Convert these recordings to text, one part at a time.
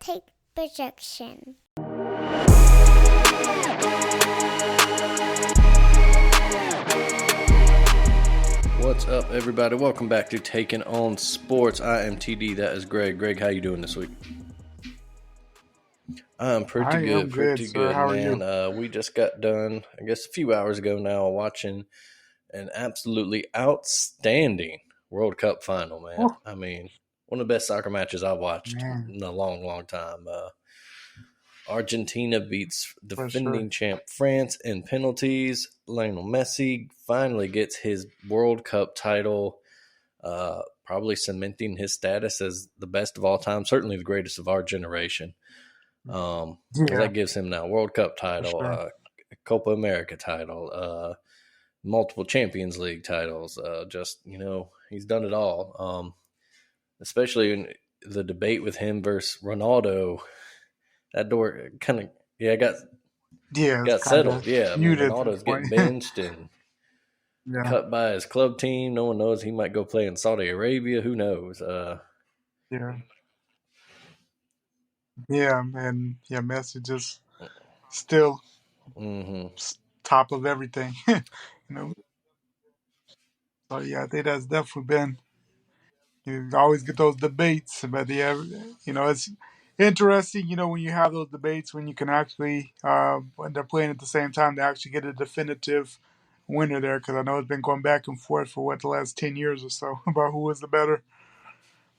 take projection. What's up, everybody? Welcome back to Taking on Sports. I am TD. That is Greg. Greg, how you doing this week? I'm pretty good, How man. are you? We just got done, I guess, a few hours ago now, watching an absolutely outstanding World Cup final, man. Oh, I mean, one of the best soccer matches I've watched man, in a long, long time. Argentina beats for sure. defending champ France in penalties. Lionel Messi finally gets his World Cup title, probably cementing his status as the best of all time, certainly the greatest of our generation. Because Yeah, that gives him now World Cup for title, sure. Copa America title, multiple Champions League titles. He's done it all. Especially in the debate with him versus Ronaldo, that door kind of Yeah, it's got kind settled. of Yeah, I mean muted to the Ronaldo's point. getting benched and Yeah, cut by his club team. No one knows, he might go play in Saudi Arabia. Who knows? yeah, yeah, and yeah, Messi just still Mm-hmm. top of everything. know. So yeah, I think that's definitely been. You always get those debates, but yeah, it's interesting. When you have those debates, when you can actually, when they're playing at the same time, they actually get a definitive winner there. Because I know it's been going back and forth for the last 10 years or so about who was the better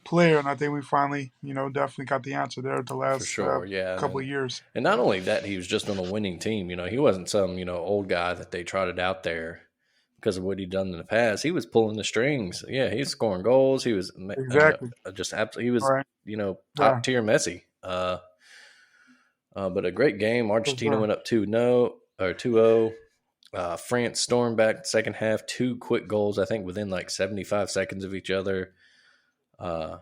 player, and I think we finally, definitely got the answer there the For last sure, yeah, couple of years. and not only that, he was just on a winning team. He wasn't some old guy that they trotted out there because of what he'd done in the past. He was pulling the strings. Yeah, he was scoring goals. He was Exactly. just absolutely. He All was right. Yeah, top tier Messi. But a great game. for Argentina sure. went up 2-0 or 2-0. France stormed back the second half. Two quick goals, I think, within like 75 seconds of each other. Uh,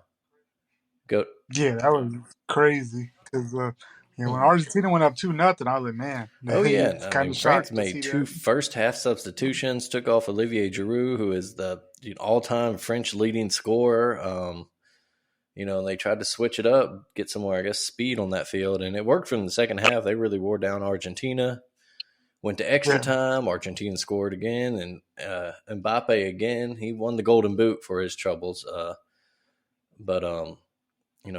go. Yeah, that was crazy because when Argentina went up 2-0, I was like, man, Oh yeah, it's I kind mean of France shocked to made see two that. first half substitutions, took off Olivier Giroud, who is the all time French leading scorer. They tried to switch it up, get some more, I guess, speed on that field, and it worked from the second half. They really wore down Argentina. Went to extra Yeah. time. Argentina scored again, and Mbappe again. He won the Golden Boot for his troubles. But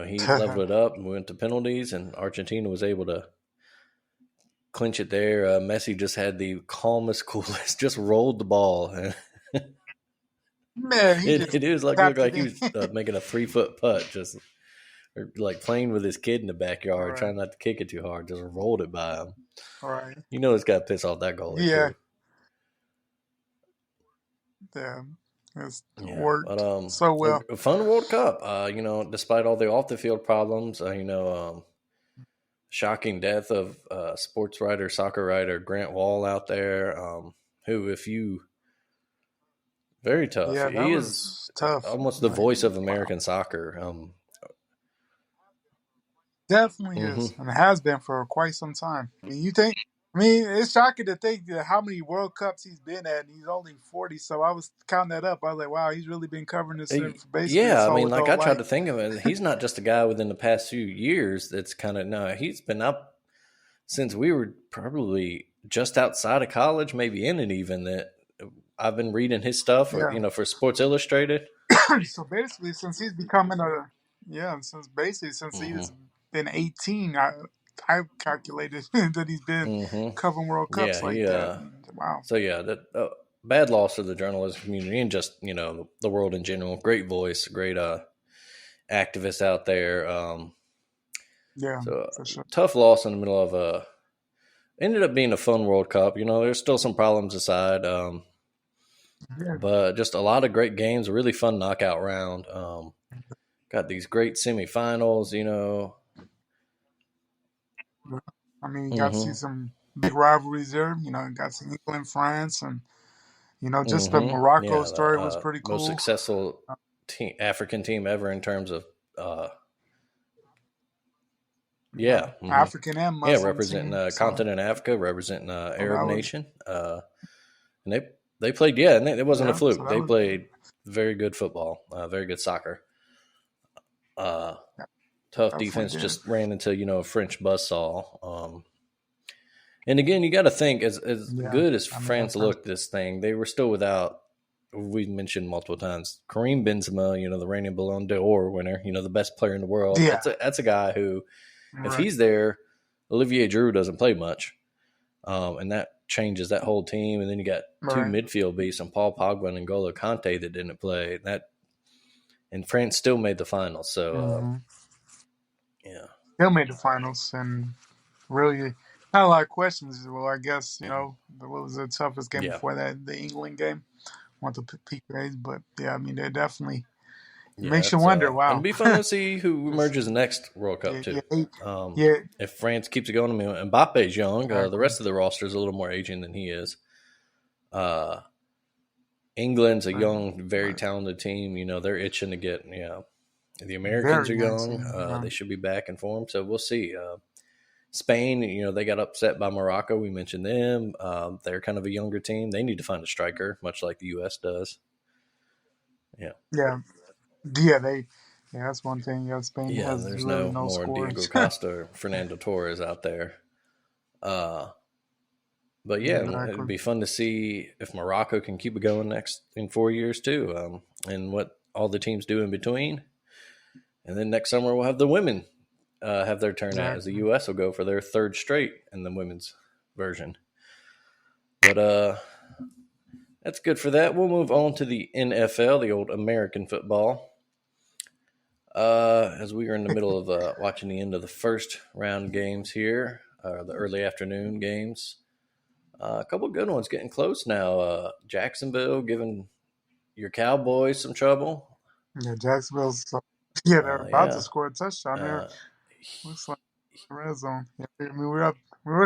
he leveled it up and went to penalties, and Argentina was able to clinch it there. Messi just had the calmest, coolest, just rolled the ball. Man, he just It was looked tapped it like he in. was making a 3-foot putt, just like playing with his kid in the All backyard, right. trying not to kick it too hard. Just rolled it by him. All right. It's got to piss off that goalie Yeah. too. Yeah. It's Yeah, but worked so well. a fun World Cup. Despite all the off the field problems, shocking death of sports writer, soccer writer Grant Wahl out there. Who, if you very tough, Yeah, that he is was tough. almost the Like, voice of wow. American soccer. Definitely is. Mm-hmm. And it has been for quite some time. It's shocking to think that how many World Cups he's been at, and he's only 40. So I was counting that up. I was like, wow, he's really been covering this for basically his Yeah, I mean, whole like adult I tried to life. think of it. He's not just a guy within the past few years that's kind of no. He's been up since we were probably just outside of college, maybe in it even. That I've been reading his stuff, or Yeah. for Sports Illustrated. So basically, since he's becoming since Mm-hmm. he's been 18, I calculated that he's been Mm-hmm. covering World Cups Yeah, like he. that. Wow. So yeah, that bad loss to the journalism community and just the world in general. Great voice, great activist out there. Yeah, So for sure. tough loss in the middle of a. Ended up being a fun World Cup. There's still some problems aside, Yeah. but just a lot of great games. A really fun knockout round. Got these great semifinals. I mean, you got to see Mm-hmm. some big rivalries there. Got some England, France, and just the Mm-hmm. Morocco Yeah, the story was pretty most cool. successful African team ever in terms of Yeah, yeah. Mm-hmm. African and Yeah, Muslim representing team. So, continent Africa, representing so that Arab was nation, and they played. Yeah, and it wasn't a so fluke. that They was played very good football, very good soccer. Uh, yeah. tough Definitely defense. did. Just ran into a French buzzsaw. And again, you got to think as Yeah, good as I mean France looked this thing, they were still without. We've mentioned multiple times Kareem Benzema, the reigning Ballon d'Or winner, the best player in the world. yeah, That's a guy who, if right, he's there, Olivier Giroud doesn't play much, and that changes that whole team. And then you got two right. midfield beasts, and Paul Pogba and N'Golo Kante that didn't play. And France still made the finals. So Mm-hmm. yeah, Still made the finals and really had a lot of questions. Well, I guess what was the toughest game yeah, before that? The England game. Want to peak days, but yeah, I mean they definitely it yeah. makes you It's wonder. and it'd Wow. be fun to see who Just, emerges next World Cup yeah, too. yeah, If France keeps it going, I mean, Mbappe's young. The exactly. rest of the roster is a little more aging than he is. Uh, England's a Right, young, very right. talented team. They're itching to get. The Americans Very are young young. team. They should be back in form. So we'll see. Spain, they got upset by Morocco. We mentioned them. They're kind of a younger team. They need to find a striker, much like the U.S. does. Yeah. Yeah, yeah. Yeah, that's one thing. Yeah, Spain Yeah, has there's really no no more Diego scores. Costa or Fernando Torres out there. Uh, but yeah, it'd Exactly. be fun to see if Morocco can keep it going next in 4 years too, and what all the teams do in between. And then next summer we'll have the women have their turn at, as the Exactly. U.S. will go for their third straight in the women's version. But that's good for that. We'll move on to the NFL, the old American football. As we are in the middle of watching the end of the first round games here, the early afternoon games. A couple good ones getting close now. Jacksonville giving your Cowboys some trouble. Yeah, Jacksonville's. Yeah, they're about to Yeah. score a touchdown there. Uh, Looks like red zone. Yeah, I mean, we were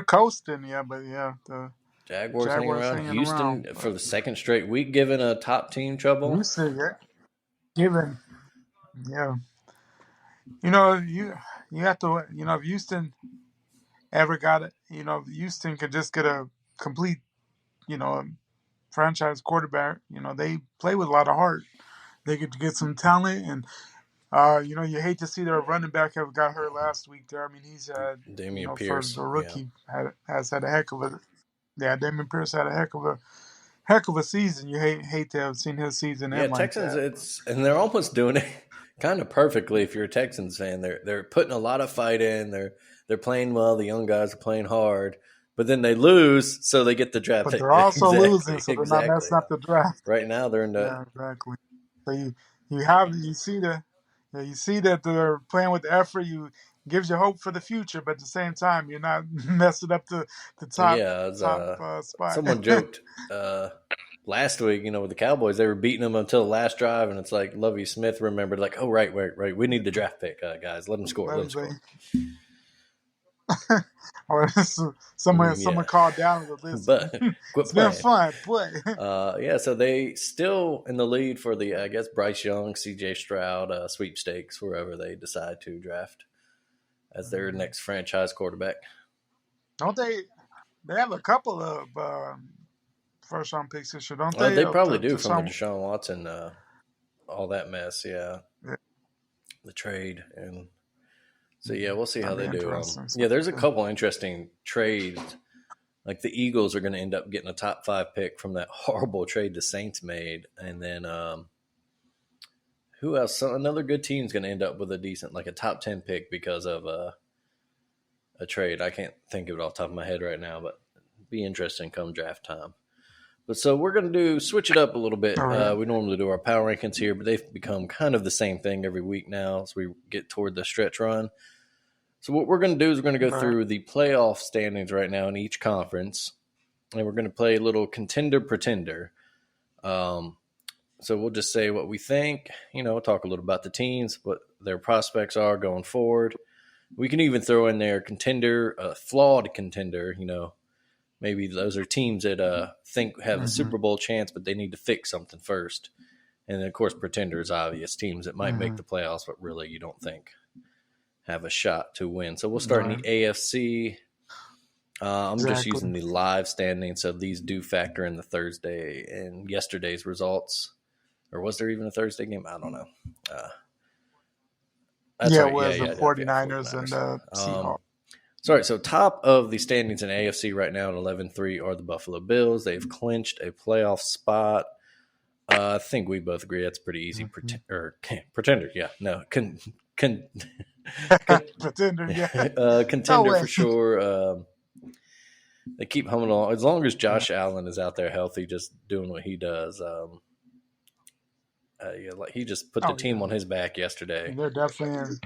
coasting. Yeah, but yeah, the Jaguars hanging Jaguars around. hanging around. Houston for But the second straight week giving a top team trouble. Houston, yeah, given, yeah, you have to, if Houston ever got it, if Houston could just get a complete, you know, franchise quarterback. They play with a lot of heart. They could get some talent, and you hate to see their running back have got hurt last week. There, I mean, he's had, Damian for Pierce. the Yeah. rookie, has had a heck of a. Yeah, Damon Pierce had a heck of a season. You hate to have seen his season Yeah, end like Texans. that. And they're almost doing it kind of perfectly. If you're a Texans fan, they're putting a lot of fight in. They're playing well. The young guys are playing hard, but then they lose, so they get the draft But pick. they're also losing, Exactly, so they're not exactly. messing up the draft. Right now, they're in the Yeah, exactly. So you see that they're playing with effort. You gives you hope for the future, but at the same time, you're not messing up the yeah. top spot. Someone joked last week, with the Cowboys, they were beating them until the last drive, and it's like Lovie Smith remembered, like, oh right, we need the draft pick, guys, let them score, let them score. Or someone Yeah, called down and said, but listen, quit it's been playing. fun, play. Yeah, so they still in the lead for the, I guess, Bryce Young, C.J. Stroud sweepstakes, wherever they decide to draft as their next franchise quarterback. Don't they? They have a couple of first round picks this year, don't they? They probably do To from the some, Deshaun Watson, all that mess. Yeah, yeah, the trade, and so yeah, we'll see how that'd be they do. interesting. So, Yeah, there's a yeah. couple interesting trades. Like the Eagles are going to end up getting a top 5 pick from that horrible trade the Saints made, and then who else? Another good team's going to end up with a decent, like a top 10 pick because of a trade. I can't think of it off the top of my head right now, but it'd be interesting come draft time. But so we're going to switch it up a little bit. All right. We normally do our power rankings here, but they've become kind of the same thing every week now as we get toward the stretch run. So what we're going to do is we're going to go All right. through the playoff standings right now in each conference, and we're going to play a little contender pretender. So we'll just say what we think, talk a little about the teams, what their prospects are going forward. We can even throw in there contender, flawed contender, maybe those are teams that think have a Mm-hmm. Super Bowl chance, but they need to fix something first. And then, of course, pretender is obvious, teams that might make Mm-hmm. the playoffs, but really you don't think have a shot to win. So we'll All start in the right. AFC. I'm just Exactly. using the live standings, so these do factor in the Thursday and yesterday's results. Or was there even a Thursday game? I don't know. That's Yeah, it right. Yeah, was the yeah, yeah, yeah. 49ers and 49ers. the Seahawks. Sorry, so top of the standings in AFC right now at 11-3 are the Buffalo Bills. They've clinched a playoff spot. I think we both agree that's pretty easy. Mhm. Pretender, yeah. No, con- Pretender, yeah. No contender way. for sure. They keep humming along. As long as Josh Allen is out there healthy, just doing what he does. Yeah, like he just put the Oh team yeah, on his back yesterday. they're definitely in.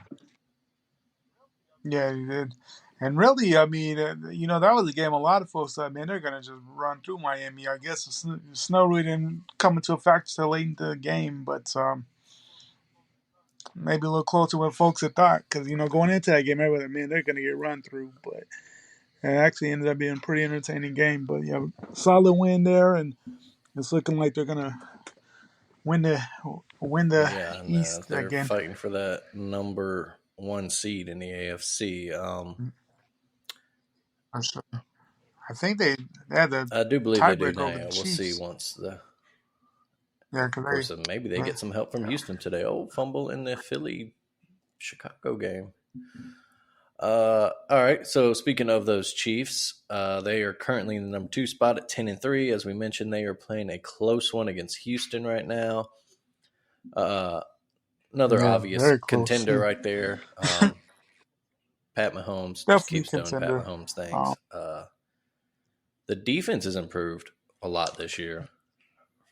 Yeah, he did. And really, I mean, that was a game a lot of folks thought, man, they're going to just run through Miami. I guess the snow really didn't come into effect so late in the game, but maybe a little closer than folks had thought. Because, going into that game, everybody, man, they're going to get run through. But it actually ended up being a pretty entertaining game. But, yeah, solid win there. And it's looking like they're going to win the win the Yeah, and East they're again. fighting for that number one seed in the AFC. For sure. I think they had the I do believe they do tiebreaker over now. the We'll see Chiefs. once the. Yeah, Of because course, maybe they get some help from Houston today. Oh, fumble in the Philly Chicago game. All right. So speaking of those Chiefs, they are currently in the number 2 spot at 10-3. As we mentioned, they are playing a close one against Houston right now. Another yeah, obvious very close. contender Yeah. right there. Pat Mahomes just Definitely keeps doing Pat contender. Mahomes Um, things. The defense has improved a lot this year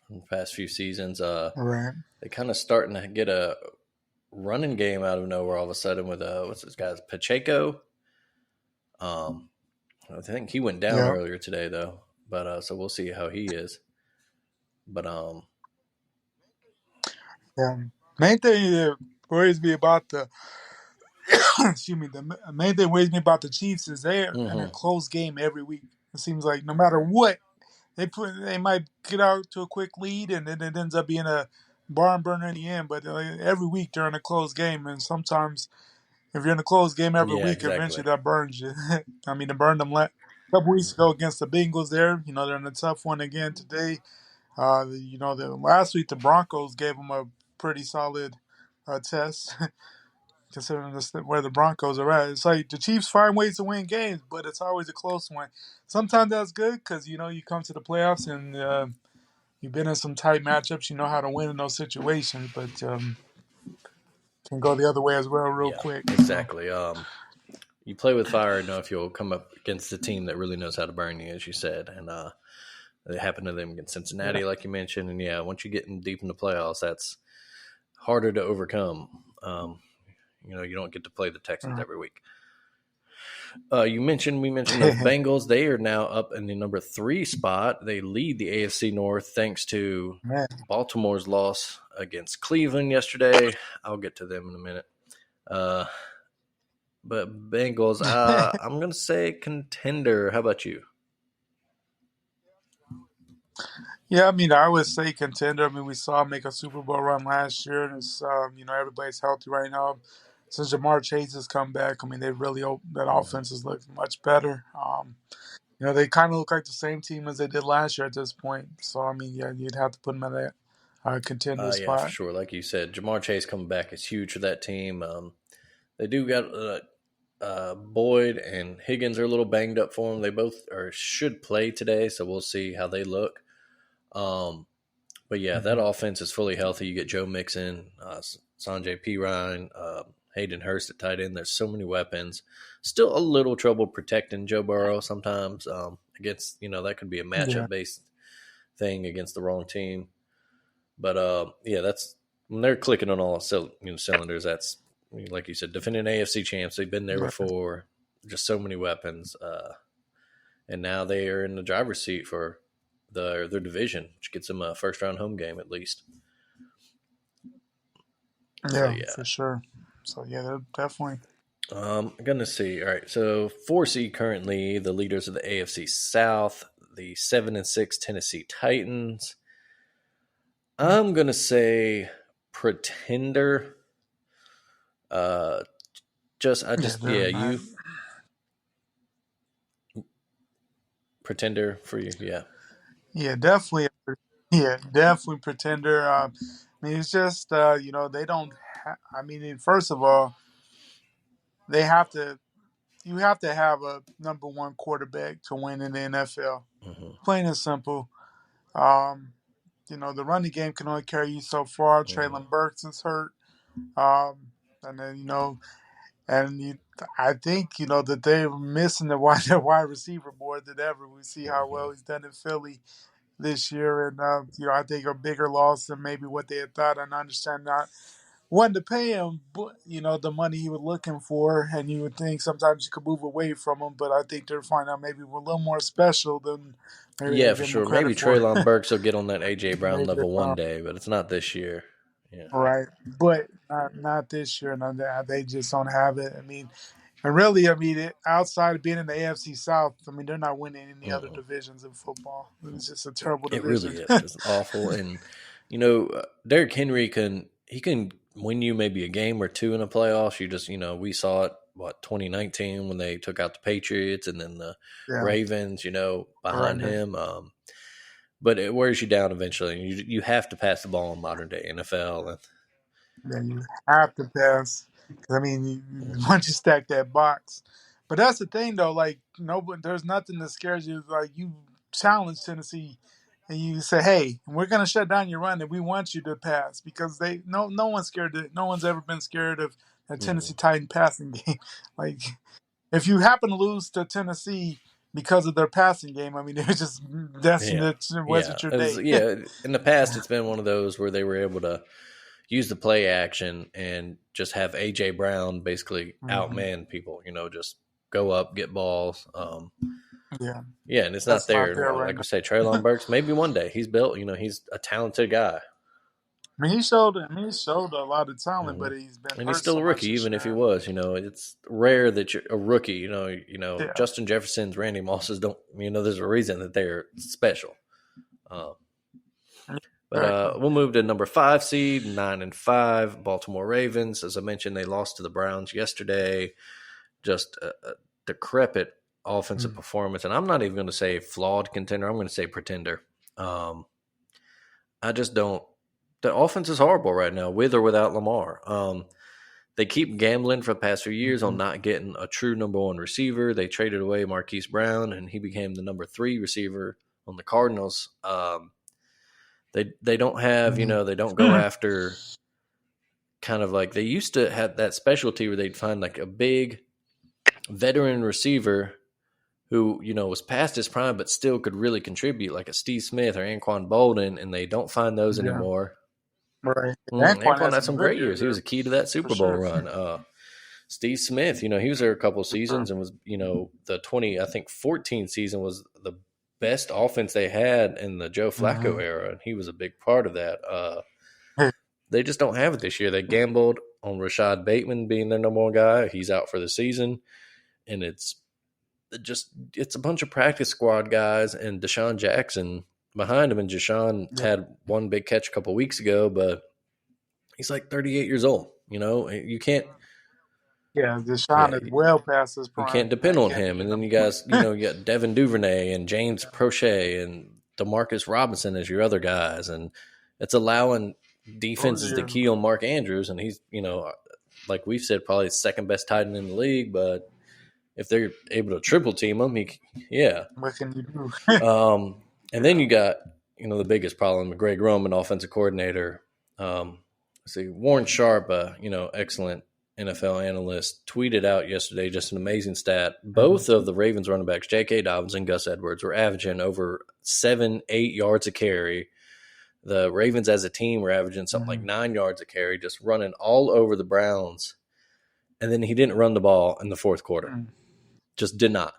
in the past few seasons. right. They kind of starting to get a running game out of nowhere all of a sudden with what's this guy's Pacheco. I think he went down Yeah. earlier today though, but so we'll see how he is. But Yeah. Main thing that worries me about the excuse me, the main thing worries me about the Chiefs is they're in a mhm. close game every week. It seems like no matter what they might get out to a quick lead and then it ends up being a barn burner in the end. But every week they're in a close game, and sometimes if you're in a close game every Yeah, week, eventually exactly. that burns you. I mean, it burned them a couple weeks ago against the Bengals. There, they're in a tough one again today. The last week the Broncos gave them a pretty solid test, considering where the Broncos are at. It's like the Chiefs find ways to win games, but it's always a close one. Sometimes that's good because you come to the playoffs and you've been in some tight matchups. You know how to win in those situations, but can go the other way as well real Yeah, quick. So exactly. You play with fire and know if you'll come up against a team that really knows how to burn you, as you said, and it happened to them against yeah, Cincinnati, like you mentioned. And yeah, once you get in deep in the playoffs, that's harder to overcome. You don't get to play the Texans uh, every week. We mentioned those Bengals. They are now up in the number 3 spot. They lead the AFC North thanks to man. Baltimore's loss against Cleveland yesterday. I'll get to them in a minute. Uh, but Bengals, I'm gonna say contender. How about you? Yeah, I mean, I would say contender. I mean, we saw him make a Super Bowl run last year, and it's everybody's healthy right now. Since Jamar Chase has come back, I mean, that Mhm. offense has looked much better. They kind of look like the same team as they did last year at this point. So I mean, yeah, you'd have to put them in that contender Yeah, for spot. sure. Like you said, Jamar Chase coming back is huge for that team. They do got Boyd and Higgins are a little banged up for them. They both should play today, so we'll see how they look. Um, but yeah, that Hmm. offense is fully healthy. You get Joe Mixon, Sanjay P. Ryan, Hayden Hurst at tight end. There's so many weapons. Still a little trouble protecting Joe Burrow sometimes against, that could be a Yeah, matchup based thing against the wrong team. But yeah, that's when they're clicking on all cylinders. That's like you said, defending AFC champs. They've been there right. before. Just so many weapons, and now they are in the driver's seat for their division, which gets them a first round home game at least. So Yeah, yeah, for sure. So yeah, they're definitely. I'm gonna see. All right, so 4 seed currently the leaders of the AFC South, the 7-6 Tennessee Titans. I'm gonna say pretender. Uh, Yeah, they're yeah, not. you pretender for you, yeah. Yeah, definitely. Yeah, pretender. I mean, it's just they don't. I mean, first of all. they have to. You have to have a number one quarterback to win in the NFL. Mm-hmm. Plain and simple. Um, the running game can only carry you so far. Mm-hmm. Traylon Burks is hurt. And then and I think that they're missing the wide receiver more than ever. We see how Mm-hmm. well he's done in Philly this year, and I think a bigger loss than maybe what they had thought. And I understand not wanting to pay him, but the money he was looking for, and you would think sometimes you could move away from him, but I think they're finding out maybe we're a little more special than maybe they Yeah, for give him sure. Maybe credit for. Traylon Burks will get on that AJ Brown Maybe, level one day, but it's not this year. Yeah. right, but not this year. And they just don't have it. I mean, and really, I mean, outside of being in the AFC South, I mean, they're not winning any other Mm-mm. divisions in football. It's just a terrible It really division. is just awful. And Derrick Henry can win you maybe a game or two in the playoffs. You just we saw it 2019 when they took out the Patriots and then the Yeah, Ravens. right. Behind him. But it wears you down eventually. You have to pass the ball in modern day NFL. And Yeah, you have to pass. 'Cause, I mean, once you stack that box, but that's the thing though. Like, nobody, there's nothing that scares you. Like, you challenge Tennessee, and you say, "Hey, we're gonna shut down your run, and we want you to pass," because no one's scared. No one's ever been scared of a mm-hmm. Tennessee Titan passing game. Like, if you happen to lose to Tennessee because of their passing game, I mean, they're just destined Yeah, to yeah, wasn't your day. yeah. In the past, it's been one of those where they were able to use the play action and just have AJ Brown basically Hmm. outman people. Just go up, get balls. Yeah, Yeah, and it's not that's there not there anymore. right Like now. we say, Traylon Burks, maybe one day he's built. He's a talented guy, I mean, he showed. I mean, he showed a lot of talent, hmm but he's been and he's hurt still so a much rookie, this even if he year. was. It's rare that you're a rookie. Yeah. Justin Jefferson's, Randy Moss's don't. There's a reason that they're special. Uh, but Exactly. we'll move to number 5 seed, 9-5, Baltimore Ravens. As I mentioned, they lost to the Browns yesterday. Just a decrepit offensive Mm. performance, and I'm not even going to say flawed contender. I'm going to say pretender. Um, I just don't. The offense is horrible right now, with or without Lamar. They keep gambling for the past few years on Mhm. not getting a true number one receiver. They traded away Marquise Brown, and he became the number 3 receiver on the Cardinals. They don't have Mhm. they don't go after kind of like they used to have that specialty where they'd find like a big veteran receiver who was past his prime but still could really contribute, like a Steve Smith or Anquan Bolden, and they don't find those Yeah. anymore. Right. Anquan Anquan had had some some good great years years. He was there a key to that for Super Bowl sure. run. Steve Smith, he was there a couple of seasons and was, the 14 season was the best offense they had in the Joe Flacco Hmm. era, and he was a big part of that. They just don't have it this year. They gambled on Rashad Bateman being their number one guy. He's out for the season, and it's a bunch of practice squad guys and Deshaun Jackson behind him. And Deshaun Yeah. had one big catch a couple weeks ago, but he's like 38 years old. You can't, Yeah. yeah, Deshaun is well past his you prime. can't depend He on can't be him. the And then number you one. guys, you got Devin Duvernay and James Prochet and Demarcus Robinson as your other guys, and it's allowing Oh defenses to yeah. key on Mark Andrews, and he's, like we've said, probably the second best tight end in the league. But if they're able to triple team him, yeah. What can you do? And then you got, the biggest problem, Greg Roman, offensive coordinator. Let's see, Warren Sharp, excellent NFL analyst, tweeted out yesterday just an amazing stat. Mhm. Both of the Ravens running backs, J.K. Dobbins and Gus Edwards, were averaging over 7-8 yards a carry. The Ravens as a team were averaging something like Mhm. 9 yards a carry, just running all over the Browns. And then he didn't run the ball in the fourth quarter. Mhm. Just did not.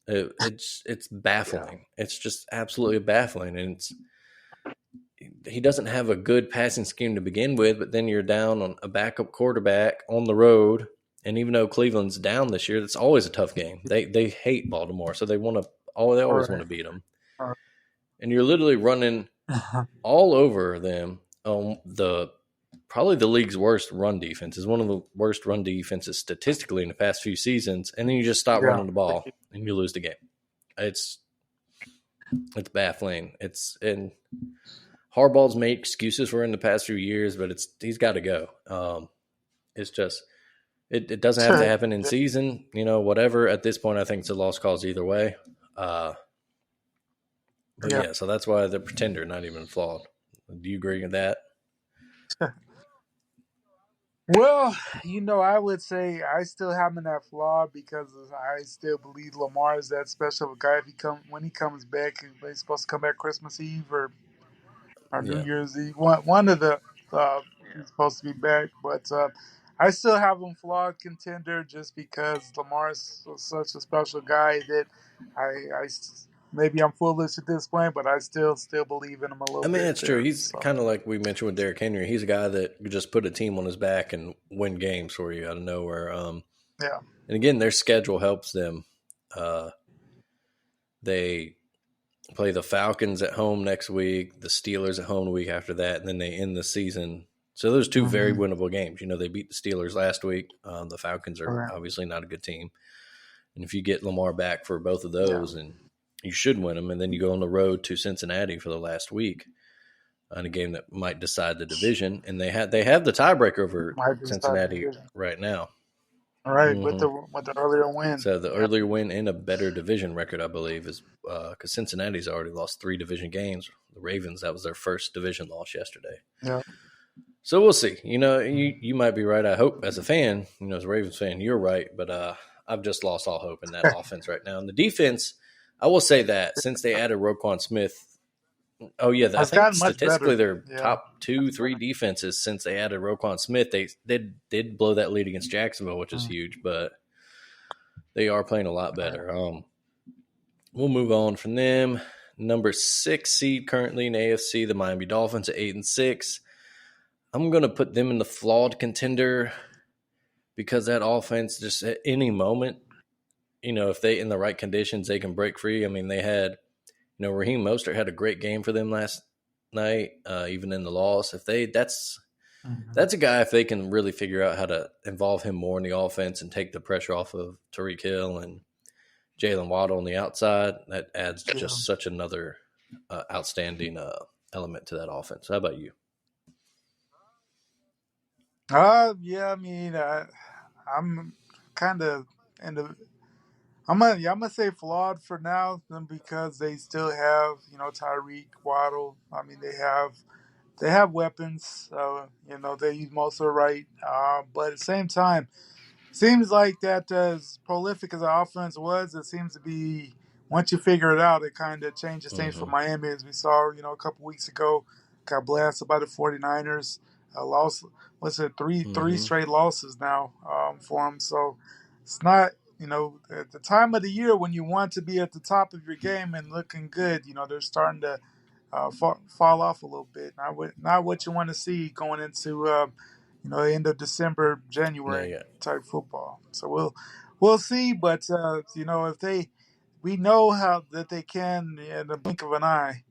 It's Yeah. baffling. It's just absolutely baffling, and he doesn't have a good passing scheme to begin with. But then you're down on a backup quarterback on the road, and even though Cleveland's down this year, it's always a tough game. They hate Baltimore, so they All always want right. to beat them. All And you're literally running right. all over them on the probably the league's worst run defense. Is one of the worst run defenses statistically in the past few seasons, and then you just stop Yeah. running the ball and you lose the game. It's baffling. And Harbaugh's made excuses for it in the past few years, but he's got to go. It's just It doesn't have to happen in Yeah. season, whatever. At this point, I think it's a lost cause either way. Uh, but Yeah. yeah, so that's why the pretender, not even flawed. Do you agree with that? Well, I would say I still have him in that flaw because I still believe Lamar is that special of a guy. If he when he comes back, he's supposed to come back Christmas Eve or New Yeah. Year's Eve. One of the he's supposed to be back, but I still have him flawed contender just because Lamar is such a special guy that maybe I'm foolish at this point, but I still believe in him a I little mean, bit it's true. there. He's So kind of like we mentioned with Derrick Henry. He's a guy that could just put a team on his back and win games for you out of nowhere. yeah. And again, their schedule helps them. Uh, they play the Falcons at home next week, the Steelers at home the week after that, and then they end the season. So those two very Mm-hmm. winnable games. They beat the Steelers last week. The Falcons are Right. obviously not a good team. And if you get Lamar back for both of Yeah. those, and you should win them, and then you go on the road to Cincinnati for the last week on a game that might decide the division, and they have the tiebreaker over Might be start the Cincinnati division. right now. All right, with Hmm the earlier win. So the Yeah. earlier win and a better division record, I believe, is because Cincinnati's already lost 3 division games. The Ravens, that was their first division loss yesterday. Yeah. So we'll see. You might be right. I hope as a fan, as a Ravens fan, you're right. But I've just lost all hope in that offense right now. And the defense, I will say that since they added Roquan Smith, oh yeah, I It's think gotten much statistically better. their Yeah. top 2-3 defenses since they added Roquan Smith, they did blow that lead against Jacksonville, which is Mm. huge, but they are playing a lot Right. better. We'll move on from them. Number 6 seed currently in AFC, the Miami Dolphins at 8-6. I'm going to put them in the flawed contender because that offense just at any moment, if they in the right conditions, they can break free. I mean, they had, Raheem Mostert had a great game for them last night, even in the loss. Mhm. That's a guy, if they can really figure out how to involve him more in the offense and take the pressure off of Tyreek Hill and Jalen Waddle on the outside, that adds Yeah. just such another outstanding element to that offense. How about you? Yeah. I mean, I'm kind of in the. I'm gonna say flawed for now, because they still have Tyreek Waddle. I mean, they have weapons. They use most of the right, but at the same time. Seems like that as prolific as the offense was, it seems to be once you figure it out, it kind of changes things for Mm-hmm. Miami. As we saw, a couple weeks ago, got blasted by the 49ers. Lost, what's it, three Mm-hmm. straight losses now for them. So it's not, at the time of the year when you want to be at the top of your game and looking good, they're starting to fall off a little bit. Not what you want to see going into end of December, No, January yeah. type football. So we'll see. But if we know how that they can in the blink of an eye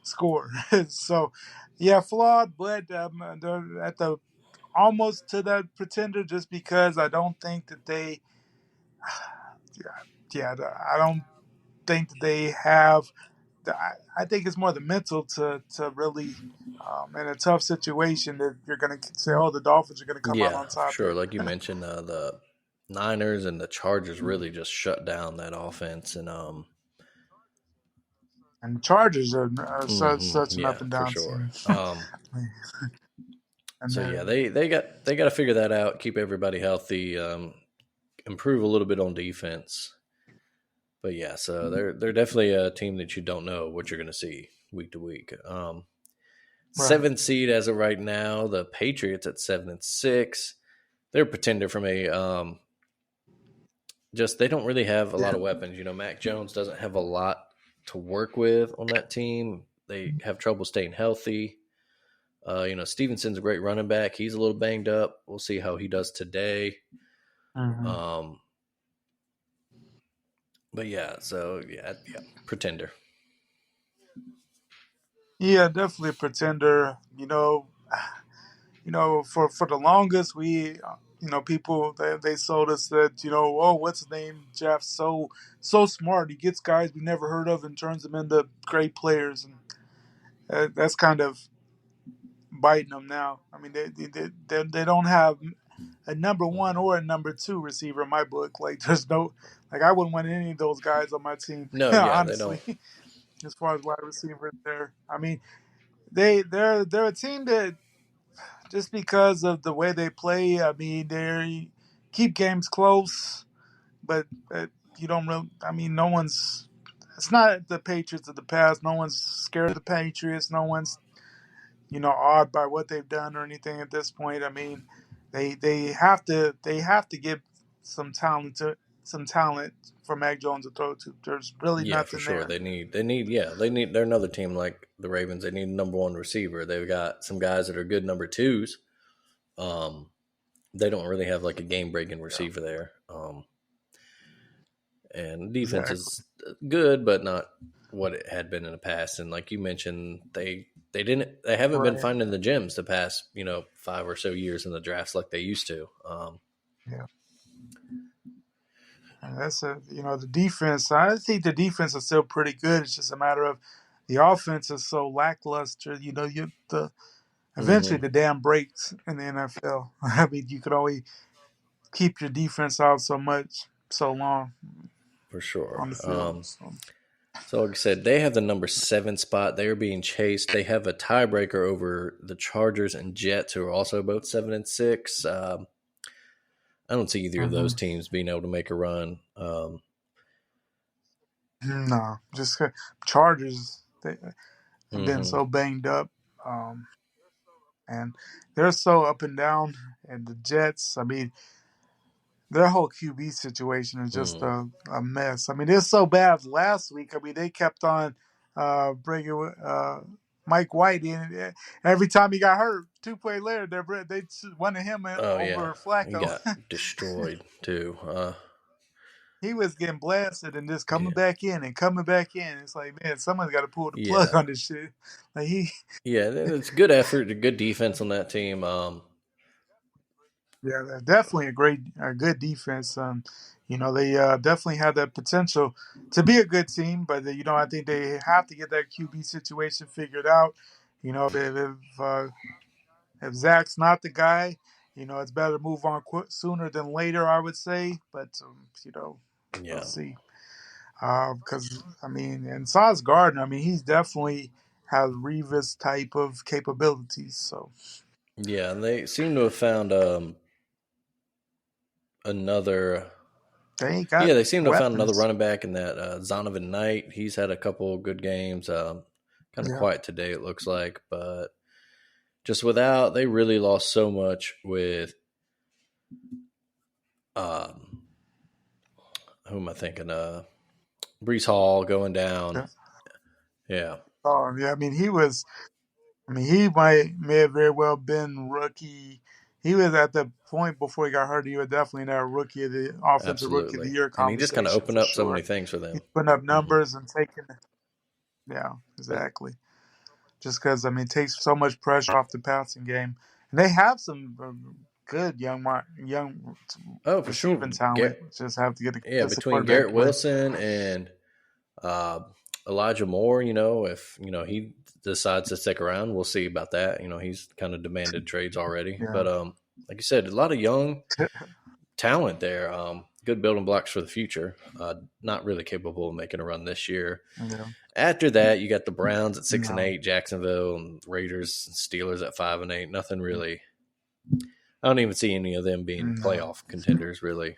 score. So yeah, flawed, but they're at the almost to that pretender just because I don't think that they. Yeah, I don't think that they have. I think it's more the mental to really, in a tough situation, that you're going to say, oh, the Dolphins are going to come out Yeah, on for top sure. here. Like you mentioned, the Niners and the Chargers really just shut down that offense, and And the Chargers are such an yeah, up and for down sure. team. And So yeah, then, they got to figure that out, keep everybody healthy, improve a little bit on defense. But yeah, so they're definitely a team that you don't know what you're going to see week to week. right. 7th seed as of right now, the Patriots at 7-6. They're a pretender from a just they don't really have a lot Yeah. of weapons. Mac Jones doesn't have a lot to work with on that team. They have trouble staying healthy. Stevenson's a great running back. He's a little banged up. We'll see how he does today. hmm Um, but yeah, so yeah, pretender. Yeah, definitely a pretender. For the longest, people they sold us that, oh, what's his name, Jeff, so smart. He gets guys we never heard of and turns them into great players, and that's kind of biting them now. I mean, they don't have a number one or a number two receiver in my book. Like there's no like I wouldn't want any of those guys on my team, No, yeah, they don't. honestly. As far as wide receivers there. I mean, they're a team that just because of the way they play, I mean, they keep games close, but you don't really. I mean, no one's. It's not the Patriots of the past. No one's scared of the Patriots. No one's awed by what they've done or anything at this point. I mean, they have to give some talent for Mac Jones to throw to. There's really Yeah, for nothing sure. there. They're another team like the Ravens. They need a number one receiver. They've got some guys that are good number twos. They don't really have like a game breaking Yeah, receiver there. And defense exactly. is good, but not what it had been in the past. And like you mentioned, they haven't been Right. finding the gems the past 5 or so years in the drafts like they used to. Yeah. And that's the defense. I think the defense is still pretty good. It's just a matter of the offense is so lackluster. Eventually Mm-hmm, the dam breaks in the NFL. I mean, you could only keep your defense out so long for sure. on the field. So So, like I said, they have the number 7 spot. They are being chased. They have a tiebreaker over the Chargers and Jets, who are also both 7-6. I don't see either of those mhm. teams being able to make a run. No, just Chargers. They have been Mm-hmm, so banged up, um, and they're so up and down. And the Jets. I mean, their whole QB situation is just mm. a mess. I mean, it's so bad last week. I mean, they kept on bringing Mike White in. Every time he got hurt, 2 play later, they wanted him Oh, yeah. over He Flacco. got destroyed, too. He was getting blasted and just coming Yeah. back in and coming back in. It's like, man, someone's got to pull the plug Yeah. on this shit. Like Yeah, it's good effort, good defense on that team. yeah, they're definitely a good defense. They definitely have that potential to be a good team, but I think they have to get that QB situation figured out. If Zach's not the guy, it's better to move on sooner than later, I would say. But we'll Yeah. see. Because I mean, and Sauce Gardner, I mean, he's definitely has Revis type of capabilities. So Yeah, and they seem to have found another. they ain't got Yeah, they seem to have found another weapons. running back in that Zonovan Knight. He's had a couple good games. Kind of Yeah. quiet today, it looks like, but just without, they really lost so much with. Um, who am I thinking? Brees Hall going down. Yeah. Yeah, Oh, yeah. I mean, he was. I mean, he may have very well been rookie. He was at the point before he got hurt. He was definitely in that offensive rookie of the absolutely. year And he just kind of conversation opened for up so sure. many things for He's them. putting up Hmm. numbers and taking. Yeah, exactly. Just because I mean, it takes so much pressure off the passing game, and they have some good young Oh, for sure. receiving talent. Just have to get Yeah, just the between quarterback Garrett play. Wilson and uh, Elijah Moore, if he decides to stick around, we'll see about that. He's kind of demanded trades already, Yeah, but like you said, a lot of young talent there. Good building blocks for the future. Not really capable of making a run this year. yeah, After that, you got the Browns at six and no, eight, Jacksonville and Raiders and Steelers at 5-8. Nothing really. I don't even see any of them being no, playoff contenders really.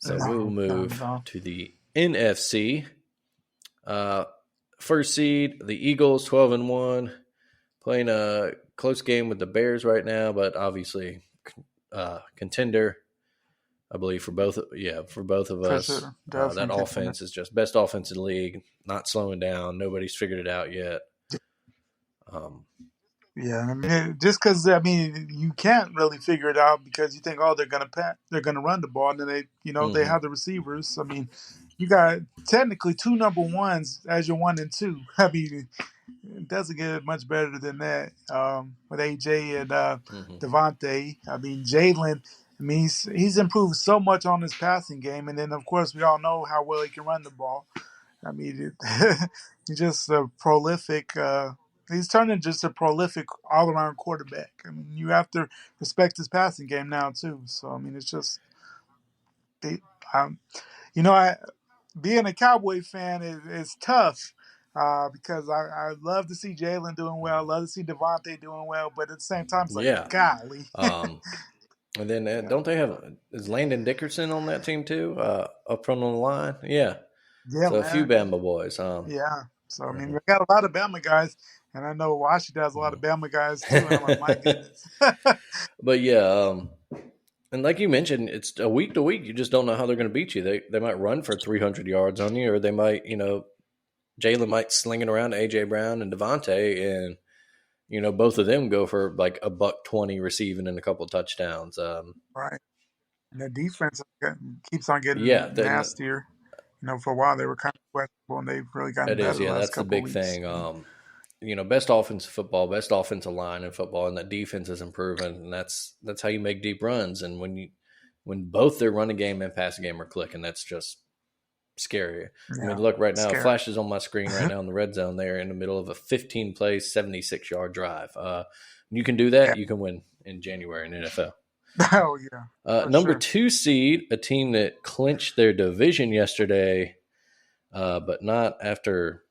So we'll no, not at move all. to the NFC. Uh, First seed, the Eagles, 12-1, playing a close game with the Bears right now, but obviously contender. I believe for both, for both of For us. sure, That definitely contender. offense is just best offense in the league, not slowing down. Nobody's figured it out yet. Um, Yeah, I mean, just because I mean you can't really figure it out because you think, oh, they're gonna run the ball, and then they mm-hmm, have the receivers. I mean, you got technically two number ones as your 1 and 2. I mean, it doesn't get much better than that with AJ and mm-hmm. Devontae. I mean, Jalen. I mean, he's improved so much on his passing game, and then of course we all know how well he can run the ball. I mean, he's just a prolific. he's turning just a prolific all around quarterback. I mean, you have to respect his passing game now too. So I mean, it's just they, um, I being a Cowboy fan is tough. Because I love to see Jalen doing well, love to see Devontae doing well, but at the same time, it's like, Yeah. golly. And then Yeah. don't they have is Landon Dickerson on that team too? Up front on the line, yeah. Yeah, So a few man. Bama boys. Yeah. So I mean, Mhm, we got a lot of Bama guys, and I know Washington has a lot of Bama guys too. And I'm like, my mhm. goodness. But yeah, and like you mentioned, it's a week to week. You just don't know how they're going to beat you. They might run for 300 yards on you, or they might, Jalen might sling it around to AJ Brown and Devontae, and both of them go for like a $120 receiving and a couple of touchdowns. Right. And the defense keeps on Yeah, getting nastier. For a while they were kind of questionable, and they've really gotten it is. better the Yeah, last that's the couple of big weeks. thing. Best offensive football, best offensive line in football, and that defense is improving, and that's how you make deep runs. And when both their running game and passing game are clicking, that's just scary. I mean, Yeah, look right now, it scary. flashes on my screen right now in the red zone. They're in the middle of a 15-play, 76-yard drive. You can do Yeah. that, you can win in January in NFL. Oh yeah, for Number sure. 2 seed, a team that clinched their division yesterday, but not after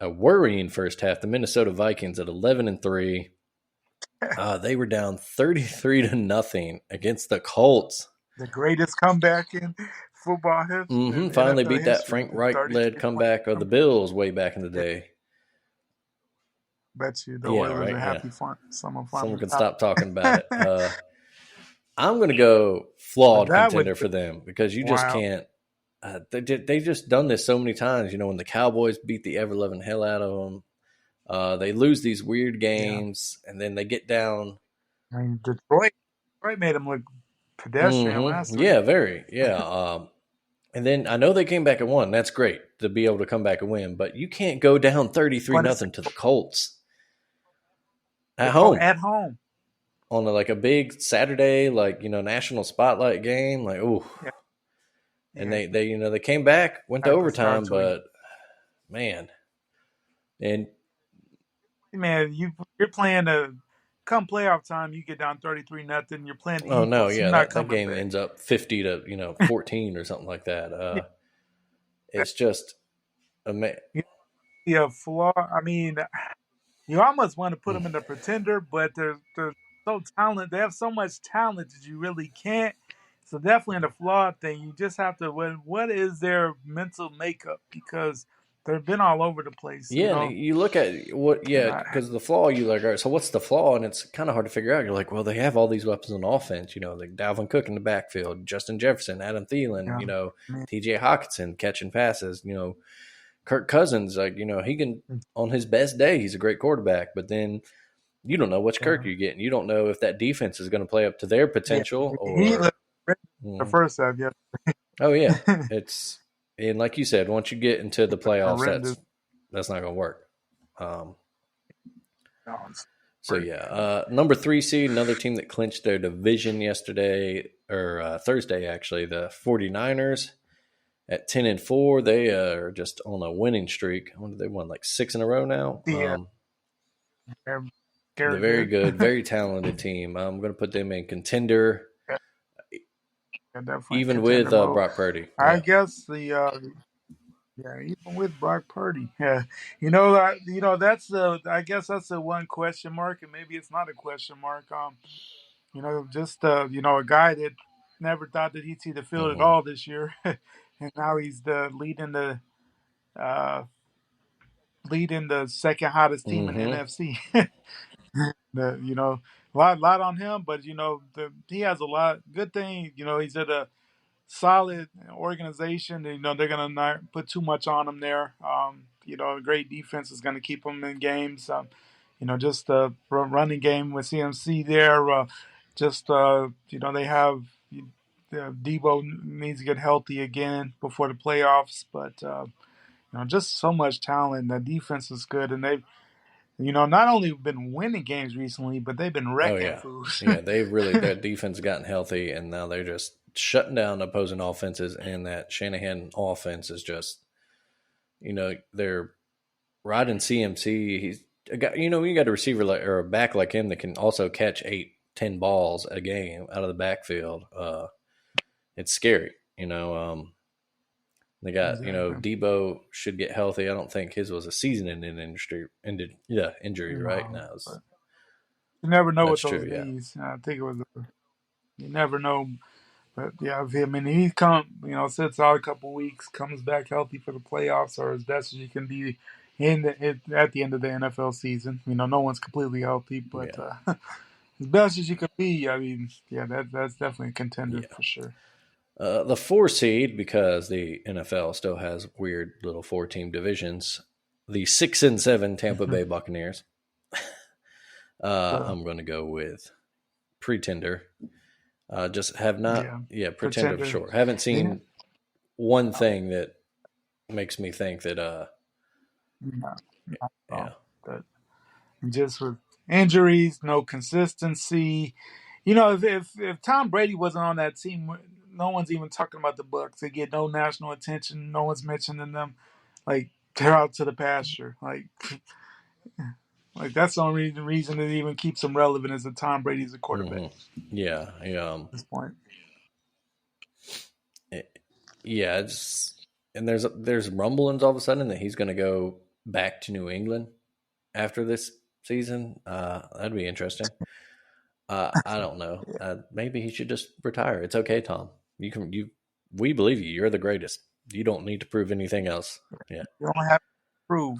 a worrying first half. The Minnesota Vikings at 11-3. They were down 33-0 against the Colts. The greatest comeback in football history, in Finally NFL beat that history. Frank Reich led 33 point comeback of the comeback. Bills way back in the Yeah, day. bet you the Yeah, Oilers are right. Yeah, happy. Someone someone finally can got. stop talking about it. I'm going to go But flawed that would contender for them because you just wow. can't. They just done this so many times. When the Cowboys beat the ever loving hell out of them, they lose these weird Yeah, games, and then they get down. I mean Detroit made them look pedestrian last week. Yeah, very. Yeah. And then I know they came back and won. That's great to be able to come back and win, but you can't go down 33 But it's nothing to the Colts at home at home. on a big Saturday, national spotlight game. Like, ooh. Yeah, And yeah. they came back, went to Had to start overtime, to but man, and man, you're playing a come playoff time. You get down 33-0. You're playing the oh no, Eagles. You're yeah, not that coming game back. ends up 50 to 14 or something like that. Yeah, It's just a flaw. I mean, you almost want to put them in the pretender, but they're so talented. They have so much talent that you really can't. So definitely in the flawed thing, you just have to. What is their mental makeup? Because they've been all over the place. yeah, and you look at what, And yeah, because the flaw, you like, all right, so what's the flaw? And it's kind of hard to figure out. You're like, well, they have all these weapons on offense, like Dalvin Cook in the backfield, Justin Jefferson, Adam Thielen, yeah, man, TJ Hawkinson catching passes, Kirk Cousins, he can, on his best day, he's a great quarterback, but then you don't know which Kirk yeah, you're getting. You don't know if that defense is going to play up to their yeah. potential He or, looked great the first half, yeah, oh yeah, and like you said, once you get into the playoffs, horrendous. that's not going to work. Um, Oh, so yeah, number 3 seed, another team that clinched their division yesterday or Thursday, actually, the 49ers at 10-4. They are just on a winning streak. They won like 6 in a row now. yeah, they're They're very very good. good, very talented team. I'm going to put them in contender, Yeah, definitely even with contender mode. Brock Purdy. I Yeah. guess yeah, even with Brock Purdy, yeah, that's the. I guess that's the one question mark, and maybe it's not a question mark. Just a guy that never thought that he'd see the field at Mm-hmm. all this year, and now he's uh, leading the second hottest team in the Mm-hmm. NFC. A lot on him, but he has a lot. Good thing, he's at a solid organization. They're gonna not put too much on him there. A great defense is gonna keep him in games. Just the running game with CMC there. They have Debo needs to get healthy again before the playoffs, but just so much talent. The defense is good, and they've not only been winning games recently, but they've been Oh wrecking yeah, fools. yeah. Their defense has gotten healthy, and now they're just shutting down opposing offenses. And that Shanahan offense is just, they're riding CMC. you got a receiver or a back like him that can also catch 8, 10 balls a game out of the backfield. It's scary. They got Exactly. Debo should get healthy. I don't think his was a season-ending injury, right? No, No, but you never know that's with true. those Yeah, knees. I think it was. You never know. But yeah, I mean, he sits out a couple weeks, comes back healthy for the playoffs, or as best as he can be at the end of the NFL season. No one's completely healthy, but yeah, as best as you can be. I mean, yeah, that's definitely a contender yeah. for sure. The 4 seed, because the NFL still has weird little 4-team divisions. The 6-7 Tampa Bay Buccaneers. So I'm going to go with pretender. Just have not, yeah, yeah, pretender for pretender. sure. Haven't Yeah, seen one thing that makes me think that, no, not at yeah, all. But just with injuries, no consistency. If Tom Brady wasn't on that team, no one's even talking about the Bucks. They get no national attention. No one's mentioning them. Like they're out to the pasture. Like that's the only reason that even keeps them relevant is that Tom Brady's a quarterback hmm yeah, at this point. it- yeah. And there's rumblings all of a sudden that he's going to go back to New England after this season. That'd be interesting. I don't know. Yeah. Maybe he should just retire. It's okay, Tom. We believe you. You're the greatest. You don't need to prove anything else. Yeah. You don't have to prove.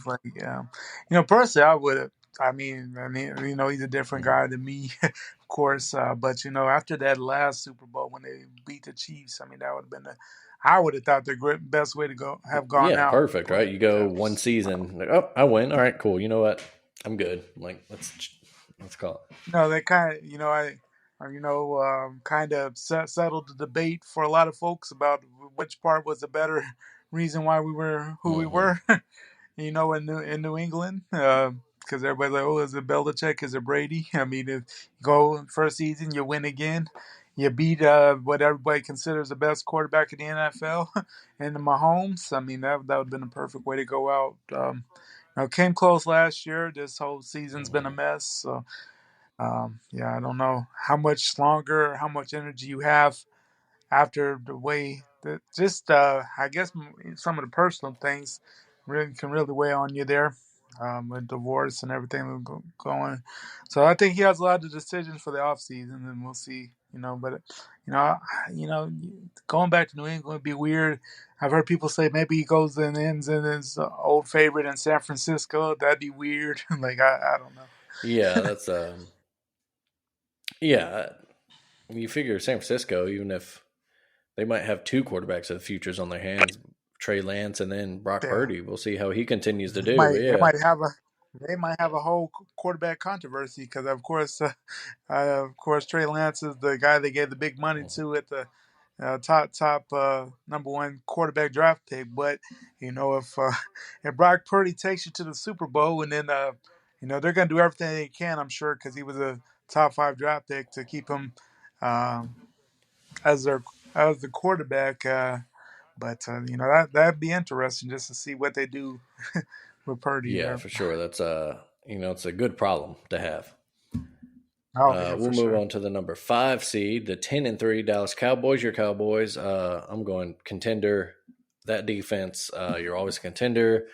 Personally, I would have. He's a different Mhm. guy than me, of course. But after that last Super Bowl when they beat the Chiefs, I mean, that would have been I would have thought the best way to go have gone Yeah, out. perfect, right? But You go one season, like, oh, I win. All right, cool. You know what? I'm good. Like, let's call it. they kind of, kind of settled the debate for a lot of folks about which part was the better reason why we were who we Hmm were. In New England, because everybody's like, oh, is it Belichick? Is it Brady? I mean, if you go first season, you win again. You beat what everybody considers the best quarterback in the NFL, and the Mahomes. I mean, that would have been a perfect way to go out. Came close last year. This whole season's been a hmm mess. So, yeah, I don't know how much longer, how much energy you have after the way that just I guess some of the personal things really can really weigh on you there, with divorce and everything going. So I think he has a lot of decisions for the off season, and we'll see. But you know, you know, going back to New England would be weird. I've heard people say maybe he goes and ends in his old favorite in San Francisco. That'd be weird. Like I don't know. Yeah, that's yeah. You figure San Francisco, even if they might have 2 quarterbacks of the futures on their hands, Trey Lance and then Brock Yeah, Purdy. We'll see how he continues to they do. But might they yeah, might have a they might have a whole quarterback controversy because of course, Trey Lance is the guy they gave the big money Mhm. to at the top number one quarterback draft pick. But if Brock Purdy takes you to the Super Bowl, and then they're going to do everything they can, I'm sure, because he was a top five draft pick to keep him um, as their as the quarterback. But that'd be interesting just to see what they do with Purdy Yeah, there. for sure. That's it's a good problem to have. Oh yeah, We'll for move sure. on to the number 5 seed, the 10-3 Dallas Cowboys. Your Cowboys. I'm going contender. That defense, you're always a contender.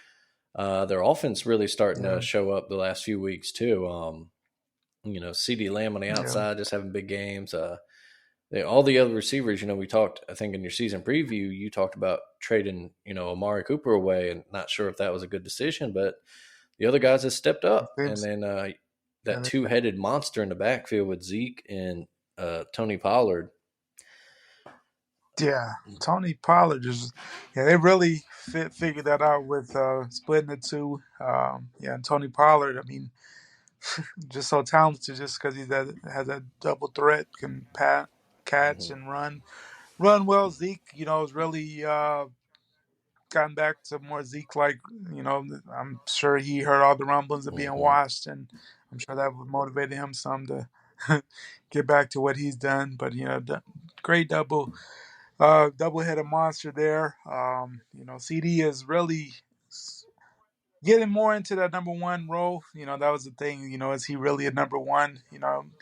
Their offense really starting to Yeah, show up the last few weeks too. CD Lamb on the yeah, outside, just having big games. All the other receivers, we talked. I think in your season preview, you talked about trading, Amari Cooper away, and not sure if that was a good decision, but the other guys have stepped up. And seems. then that Yeah, two-headed monster in the backfield with Zeke and Tony Pollard. yeah, Tony Pollard is. Yeah, they really figured that out with splitting the two. Yeah, and Tony Pollard. I mean, just so talented, just because has that double threat, can catch, Hmm and run well. Zeke, has really gotten back to more Zeke like. I'm sure he heard all the rumblings of being hmm washed, and I'm sure that would motivate him some to get back to what he's done. But great double headed monster there. CD is really, getting more into that number one role. That was the thing. Is he really a number one?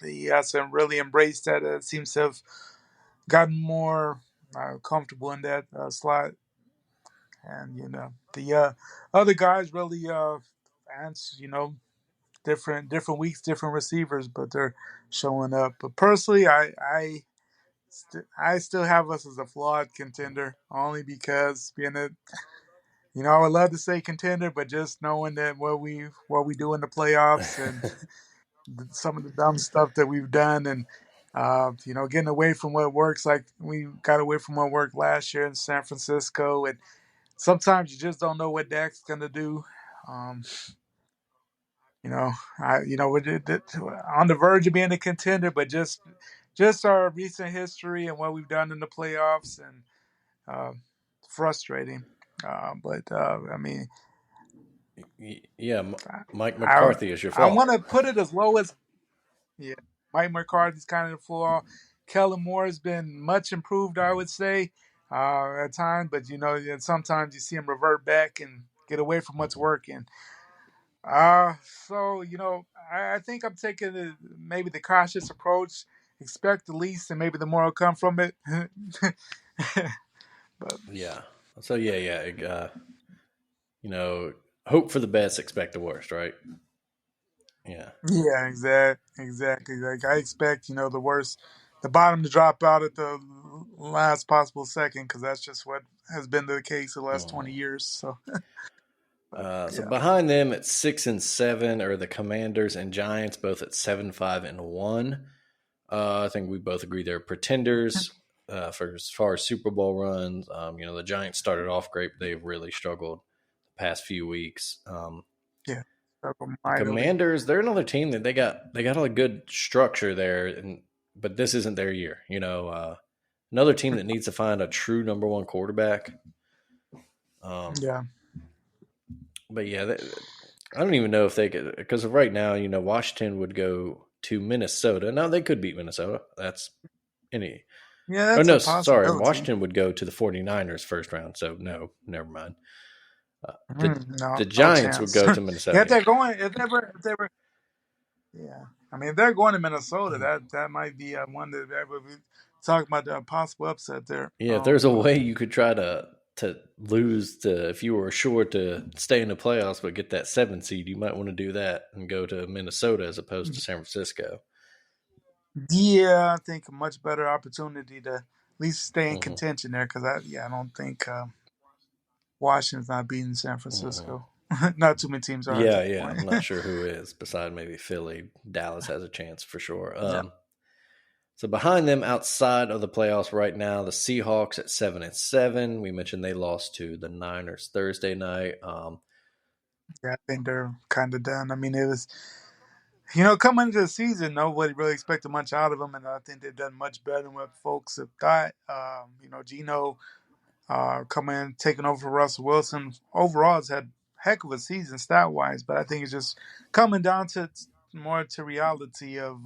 He hasn't really embraced that. It seems to have gotten more comfortable in that slot. And the other guys really answer. Different weeks, different receivers, but they're showing up. But personally, I still have us as a flawed contender, only because being a I would love to say contender, but just knowing that what we do in the playoffs and some of the dumb stuff that we've done, and getting away from what works, like we got away from what worked last year in San Francisco, and sometimes you just don't know what Dak's gonna do. Um, we're on the verge of being a contender, but just our recent history and what we've done in the playoffs, and uh, frustrating. But I mean, Yeah, Mike I McCarthy is your I fault. want to put it as low as, yeah. Mike McCarthy's kind of the flaw. Kellen Moore has been much improved, I would say, at times, but sometimes you see him revert back and get away from what's working. So I think I'm taking maybe the cautious approach. Expect the least, and maybe the more will come from it. But Yeah. So hope for the best, expect the worst, right? Yeah. yeah, exactly. Like I expect, the worst, the bottom to drop out at the last possible second, because that's just what has been the case the last Mhm. 20 years. So, but So yeah, behind them at 6-7 are the Commanders and Giants, both at 7-5-1. I think we both agree they're pretenders for as far as Super Bowl runs. The Giants started off great, but they've really struggled the past few weeks. yeah, struggle The mightily. Commanders, they're another team that they got a good structure there, but this isn't their year. Another team that needs to find a true number one quarterback. Um, Yeah, but yeah, I don't even know if they could, because right now, Washington would go to Minnesota. Now they could beat Minnesota. That's any. yeah, Oh that's a no, sorry. possibility. Washington would go to the 49ers first round. So no, never mind. Uh, the No, the no Giants would chance. go to Yeah, if Minnesota. they're going, if they were, yeah. I mean, if they're going to Minnesota, Yeah. that might be one that would be talking about the possible upset there. Yeah, if there's a way you could try to lose to if you were sure to stay in the playoffs but get that 7 seed, you might want to do that and go to Minnesota as opposed to San Francisco. Yeah, I think a much better opportunity to at least stay in Hmm. contention there, because I don't think Washington's not beating San Hmm. Francisco. Not too many teams are at Yeah, that yeah. point. I'm not sure who is beside maybe Philly. Dallas has a chance for sure. Yeah, So behind them, outside of the playoffs right now, the Seahawks at 7-7. We mentioned they lost to the Niners Thursday night. yeah, I think they're kind of done. I mean, it was coming into the season, nobody really expected much out of them, and I think they've done much better than what folks have thought. Gino coming in, taking over for Russell Wilson. Overall, has had a heck of a season stat wise, but I think it's just coming down to more to reality of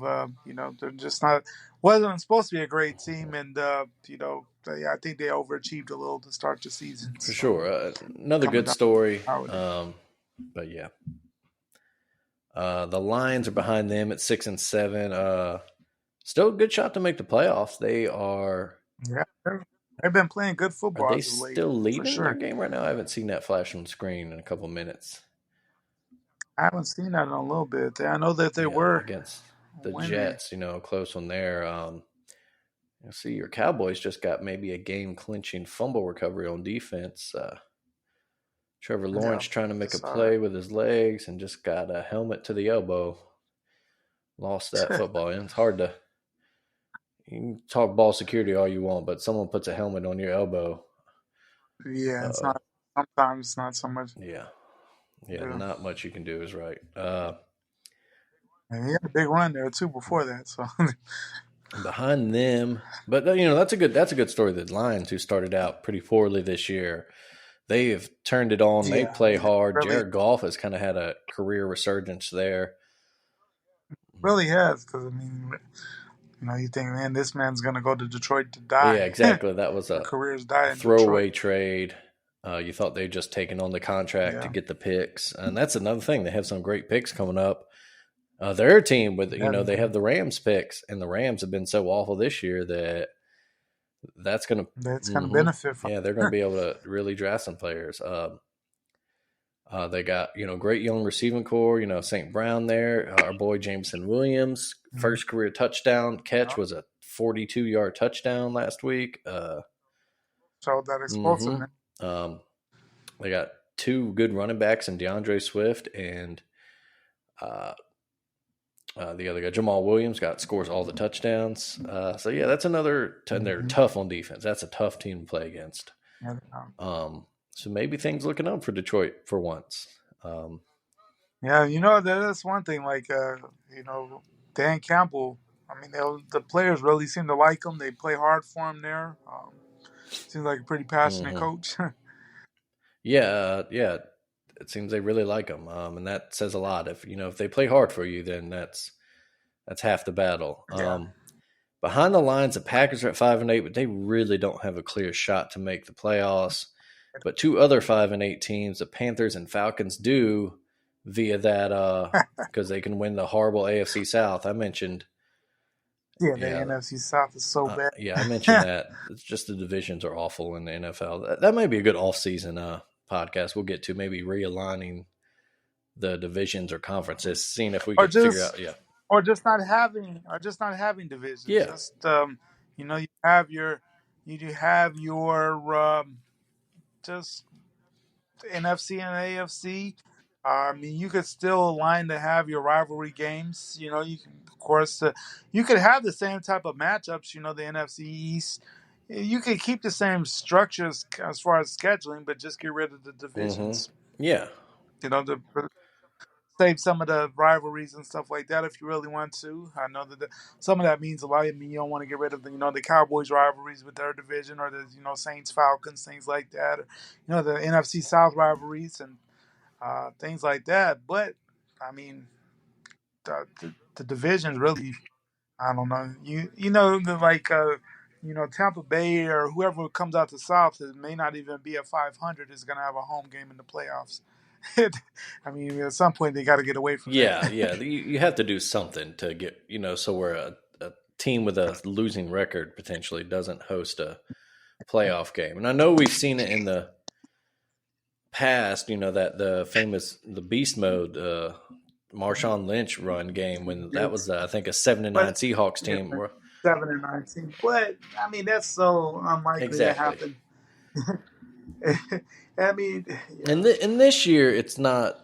they're just not wasn't supposed to be a great team, and I think they overachieved a little to start the season. For So sure. Another coming good down story. to reality. But yeah. The Lions are behind them at 6-7. Still a good shot to make the playoffs. Yeah, they've been playing good Are football they as of late, still for leading their sure. game right now? I haven't seen that flash on the screen in a couple minutes. I haven't seen that in a little bit. I know that they Yeah, were against the winning. Jets, close one there. You see, your Cowboys just got maybe a game clinching fumble recovery on defense. Trevor Yeah, Lawrence trying to I make a saw play with his legs and just got a helmet to the elbow. Lost that that. football. And it's hard to you can talk ball security all you want, but someone puts a helmet on your elbow. Yeah, it's Oh, not. Sometimes it's not so much. yeah, yeah, Yeah, not much you can do is right. and he had a big run there too before that. So Behind them, but that's a good story. The Lions, who started out pretty poorly this year, they have turned it on. They yeah, play hard. really, Jared Goff has kind of had a career resurgence there. really has. Because I mean, you think, man, this man's gonna go to Detroit to Yeah, die. exactly. That was The a careers die in Detroit. throwaway trade. You thought they'd just taken on the contract to Yeah, get the picks, and that's another thing. They have some great picks coming up. Their team with yeah, they have the Rams picks, and the Rams have been so awful this year that that's going to, that's going to benefit from. yeah, they're going to be able to really draft some players. They got great young receiving core. St. Brown there, our boy Jameson Williams, Mhm. first career touchdown catch Yeah, was a 42-yard touchdown last week. so that hmm explosiveness. They got two good running backs in DeAndre Swift and uh, the other guy, Jamal Williams, scores all the touchdowns. So yeah, that's another. And they're Mm-hmm. tough on defense. That's a tough team to play against. Yeah, So maybe things looking up for Detroit for once. Um, yeah, that is one thing. Like, Dan Campbell. I mean, the players really seem to like him. They play hard for him there. Seems like a pretty passionate mhm. coach. Yeah. It seems they really like him, and that says a lot. If they play hard for you, then that's half the battle. Yeah. Behind the lines, the Packers are at 5-8, but they really don't have a clear shot to make the playoffs. But two other 5-8 teams, the Panthers and Falcons, do via that because they can win the horrible AFC South. I mentioned, Yeah, the yeah, NFC South is so bad. I mentioned that. It's just the divisions are awful in the NFL. That might be a good off-season podcast. We'll get to maybe realigning the divisions or conferences, seeing if we or could figure just out. Yeah, or just not having divisions. yeah. Just you have your just NFC and AFC. I mean, you could still align to have your rivalry games. You can, of course, you could have the same type of matchups. The NFC East. You could keep the same structures as far as scheduling, but just get rid of the Mm-hmm. divisions. Yeah, To save some of the rivalries and stuff like that if you really want to. I know that some of that means a lot. I mean, you don't want to get rid of the Cowboys rivalries with their division or the Saints Falcons things like that, or the NFC South rivalries and things like that. But I mean, the divisions really, I don't know. Tampa Bay or whoever comes out the South, it may not even be at 500 is going to have a home game in the playoffs. I mean, at some point they got to get away from that. yeah. You have to do something to get so where a team with a losing record potentially doesn't host a playoff game. And I know we've seen it in the past. That the beast mode Marshawn Lynch run game when that was I think a 7-9 But Seahawks yeah, team. 7-19. But I mean, that's so unlikely to Exactly. happen. I mean, And this year it's not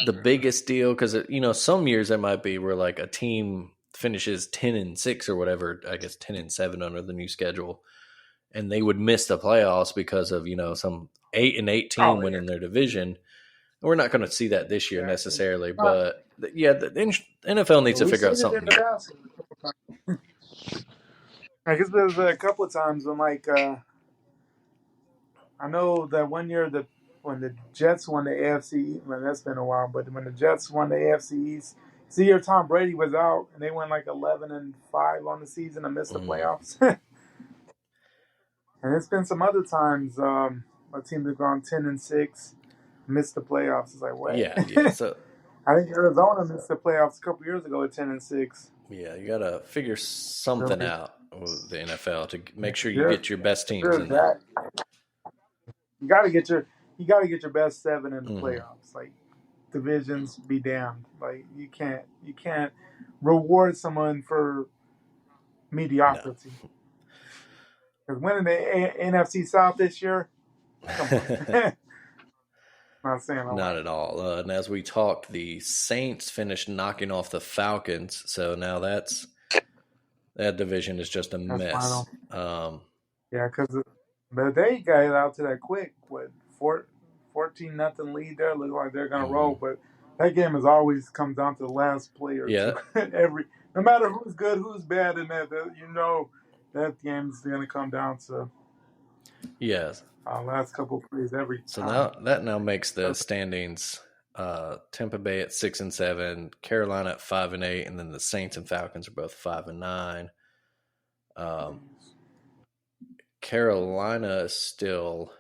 the biggest deal because some years there might be where like a team finishes 10-6 or whatever. I guess 10-7 under the new schedule, and they would miss the playoffs because of some 8-8 team oh yeah, winning their division. We're not going to see that this year yeah. necessarily, but yeah, the NFL needs to We've figure out seen it in something. the past. I guess there's a couple of times when I know that one year when the Jets won the AFC, well, that's been a while, but when the Jets won the AFC East, it's the year Tom Brady was out and they went like 11-5 on the season and missed the Mm, playoffs. And it's been some other times my teams have gone 10-6, missed the playoffs. It's like what? yeah. So I think Arizona missed the playoffs a couple years ago at 10-6. yeah, you got to figure So something out with the NFL to make sure you sure, get your best teams sure in there. that you got to get your best 7 in the Mm-hmm. playoffs. Like divisions be damned. Like you can't reward someone for No. mediocrity. Because winning the NFC South this year, come on. Not saying a Not lot. at all. And as we talked, the Saints finished knocking off the Falcons, so now that division is just a That's mess. final. Yeah, but they got it out to that quick. What 14-0 lead there? Look like they're gonna roll. But that game has always come down to the last play or Yeah. two. No matter who's good, who's bad in that game's gonna come down to Yes. last couple of plays every So time. now makes the standings Tampa Bay at 6-7, Carolina at 5-8, and then the Saints and Falcons are both 5-9. Carolina is still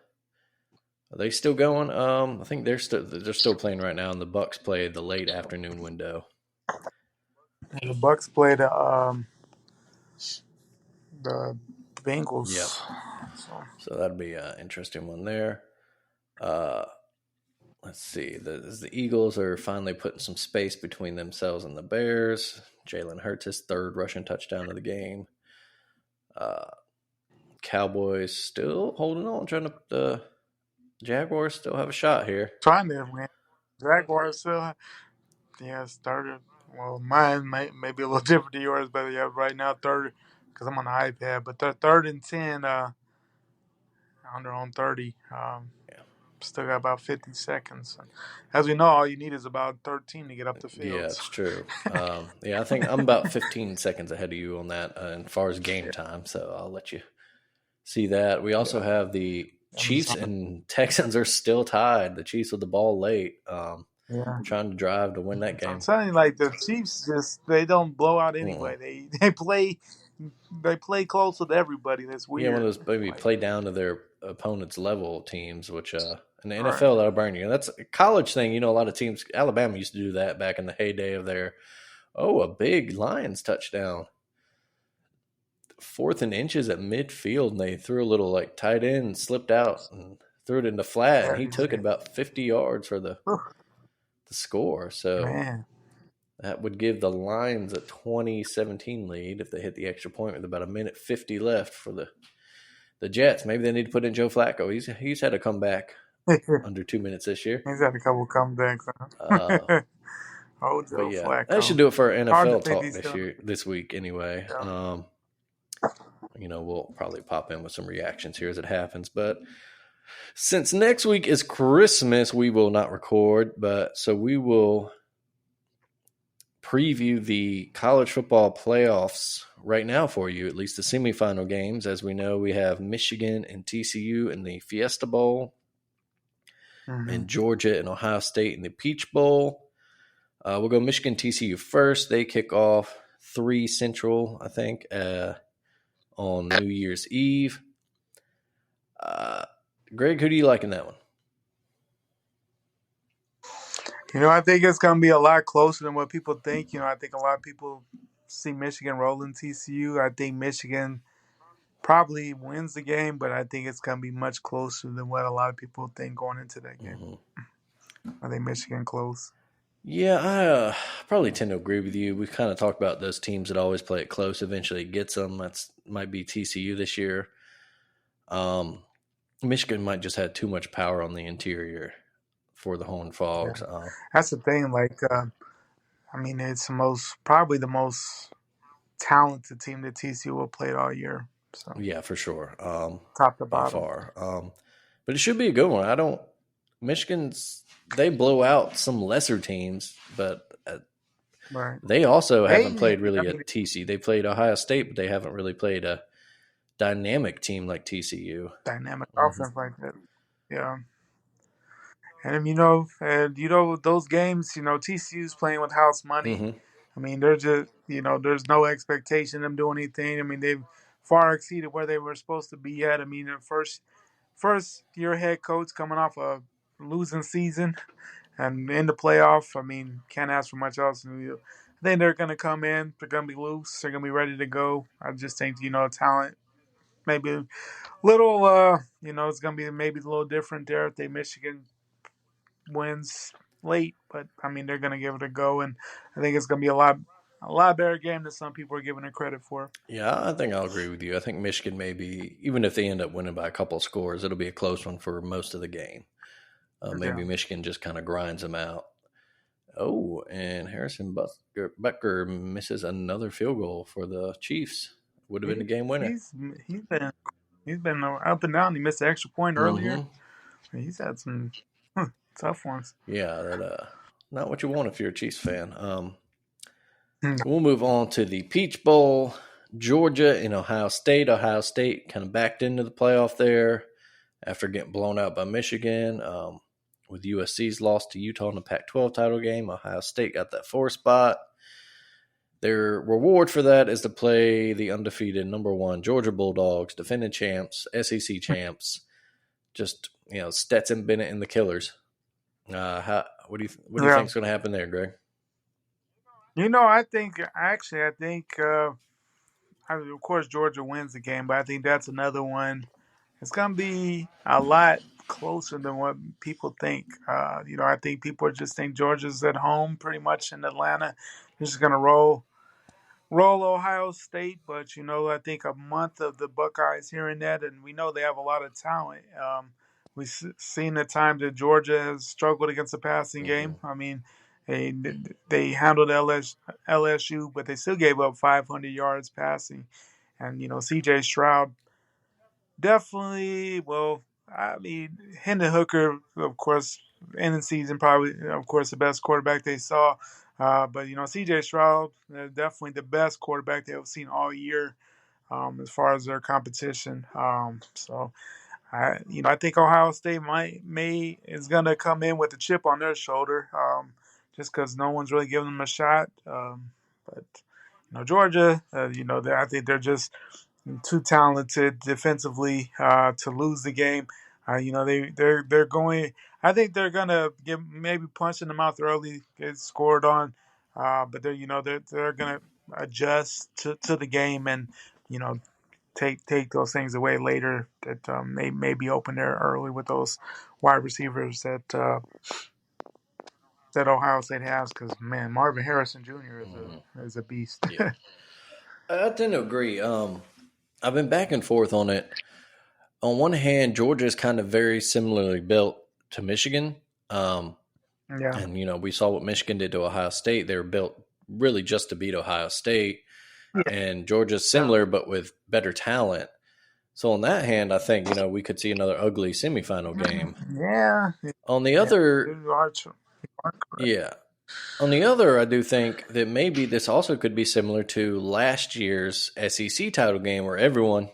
Are they still going? I think they're still playing right now, and the Bucks play the late afternoon window. And the Bucks play the Yep. Bengals. So that'd be an interesting one there. Let's see. The Eagles are finally putting some space between themselves and the Bears. Jalen Hurts his third rushing touchdown of the game. Cowboys still holding on, trying to. The Jaguars still have a shot here. Trying to win. Jaguars still, started. Well, mine may be a little different to yours, but yeah, right now third, because I'm on the iPad. But third and 10, under on 30. Yeah. Still got about 50 seconds. As we know, all you need is about 13 to get up the Yeah, field. it's true. I think I'm about 15 seconds ahead of you on that as far as game time, so I'll let you see that. We also have the Chiefs and Texans are still tied. The Chiefs with the ball late, trying to drive to win that game. I'm telling you, like the Chiefs, they don't blow out anyway. They play close with everybody. That's weird. Yeah, one of those maybe play down to their opponent's level teams, which in the NFL that'll burn you. And that's a college thing. You know, a lot of teams. Alabama used to do that back in the heyday of their a big Lions touchdown. 4th and inches at midfield, and they threw a little like tight end and slipped out and threw it into flat, and he took it about 50 yards for the score. So that would give the Lions a 20-17 lead if they hit the extra point with about 1:50 left for the Jets. Maybe they need to put in Joe Flacco. He's had a comeback under 2 minutes this year. He's had a couple comebacks. Joe Flacco. That should do it for our NFL talk this week anyway. Yeah. We'll probably pop in with some reactions here as it happens. But since next week is Christmas, we will not record. So we will preview the college football playoffs right now for you, at least the semifinal games. As we know, we have Michigan and TCU in the Fiesta Bowl, and Georgia and Ohio State in the Peach Bowl. We'll go Michigan, TCU first. They kick off 3 Central, I think, on New Year's Eve. Greg, who do you like in that one? I think it's going to be a lot closer than what people think. I think a lot of people see Michigan rolling TCU. I think Michigan probably wins the game, but I think it's going to be much closer than what a lot of people think going into that game. I think Michigan close. Yeah, I probably tend to agree with you. We kind of talked about those teams that always play it close. Eventually it gets them. Might be TCU this year. Michigan might just have too much power on the interior for the Horned Frogs. Yeah. That's the thing. It's probably the most talented team that TCU will play all year. So yeah, for sure. Top to bottom. By far. But it should be a good one. They blow out some lesser teams, but they also haven't played really at TCU. They played Ohio State, but they haven't really played a dynamic team like TCU. Dynamic offense like that. Yeah. And those games, TCU's playing with house money. They're just, there's no expectation of them doing anything. They've far exceeded where they were supposed to be at. The first year head coach coming off a losing season and in the playoff. Can't ask for much else. I think they're going to come in. They're going to be loose. They're going to be ready to go. I just think, talent maybe a little, it's going to be maybe a little different there if Michigan wins late. But, they're going to give it a go. And I think it's going to be a lot better game than some people are giving it credit for. Yeah, I think I'll agree with you. I think Michigan maybe, even if they end up winning by a couple of scores, it'll be a close one for most of the game. Maybe Michigan just kind of grinds them out. Oh, and Harrison Butker misses another field goal for the Chiefs. Would have been the game winner. He's been up and down. He missed the extra point earlier. He's had some tough ones. Yeah, that not what you want if you're a Chiefs fan. We'll move on to the Peach Bowl. Georgia and Ohio State. Ohio State kind of backed into the playoff there after getting blown out by Michigan. With USC's loss to Utah in the Pac-12 title game, Ohio State got that 4 spot. Their reward for that is to play the undefeated number 1 Georgia Bulldogs, defending champs, SEC champs, just Stetson Bennett and the Killers. What do you Yeah. think is going to happen there, Greg? Of course, Georgia wins the game, but I think that's another one. It's going to be a lot closer than what people think. I think people just think Georgia's at home pretty much in Atlanta. They're just going to roll Ohio State, but I think a month of the Buckeyes hearing that, and we know they have a lot of talent. We've seen the time that Georgia has struggled against the passing Mm-hmm. game. I mean, they they handled LSU, but they still gave up 500 yards passing. And C.J. Stroud definitely. Well, I mean, Hendon Hooker, of course, in the season probably, of course, the best quarterback they saw. But C.J. Stroud, definitely the best quarterback they've seen all year, as far as their competition. So I think Ohio State may is gonna come in with a chip on their shoulder, just because no one's really giving them a shot. But Georgia, I think they're just too talented defensively to lose the game. They're going. I think they're gonna give maybe punch in the mouth early, get scored on, but they're gonna adjust to the game and you know take those things away later that may be open there early with those wide receivers that Ohio State has. Because man, Marvin Harrison Jr. Mm-hmm. is a beast. Yeah, I tend to agree. I've been back and forth on it. On one hand, Georgia is kind of very similarly built to Michigan. Yeah, And, we saw what Michigan did to Ohio State. They were built really just to beat Ohio State. yeah, And Georgia's yeah, similar, but with better talent. So, on that hand, I think, we could see another ugly semifinal game. yeah. On the Yeah, other, you are correct. yeah. On the other, I do think that maybe this also could be similar to last year's SEC title game where everyone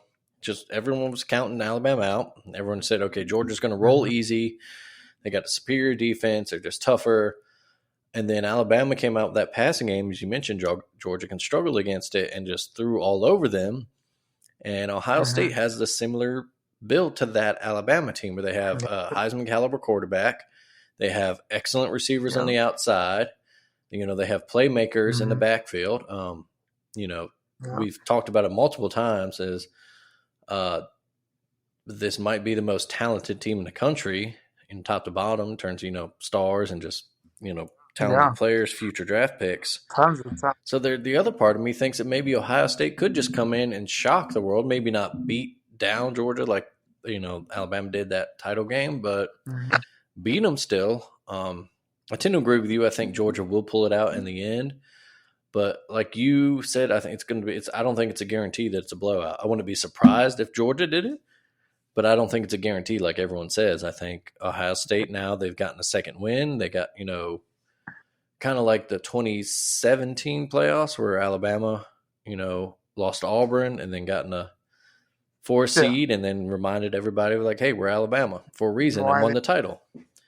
was counting Alabama out. Everyone said, okay, Georgia's going to roll Mhm. easy. They got a superior defense. They're just tougher. And then Alabama came out with that passing game, as you mentioned. Georgia can struggle against it and just threw all over them. And Ohio State Mhm. has the similar build to that Alabama team where they have a Heisman caliber quarterback. They have excellent receivers on Yeah. the outside. They have playmakers in the Mhm. backfield. You know, Yeah. we've talked about it multiple times as uh, this might be the most talented team in the country in top to bottom in terms of, stars and just, talented Yeah. players, future draft picks. Tons of time. So the other part of me thinks that maybe Ohio State could just come in and shock the world, maybe not beat down Georgia like, Alabama did that title game, but Mhm. beat them still. I tend to agree with you. I think Georgia will pull it out in the end. But like you said, I think it's going to be. I don't think it's a guarantee that it's a blowout. I wouldn't be surprised if Georgia did it, but I don't think it's a guarantee like everyone says. I think Ohio State now they've gotten a second win. They got kind of like the 2017 playoffs where Alabama lost to Auburn and then got in a four Yeah. seed and then reminded everybody like, hey, we're Alabama for a reason and Why won they, the title.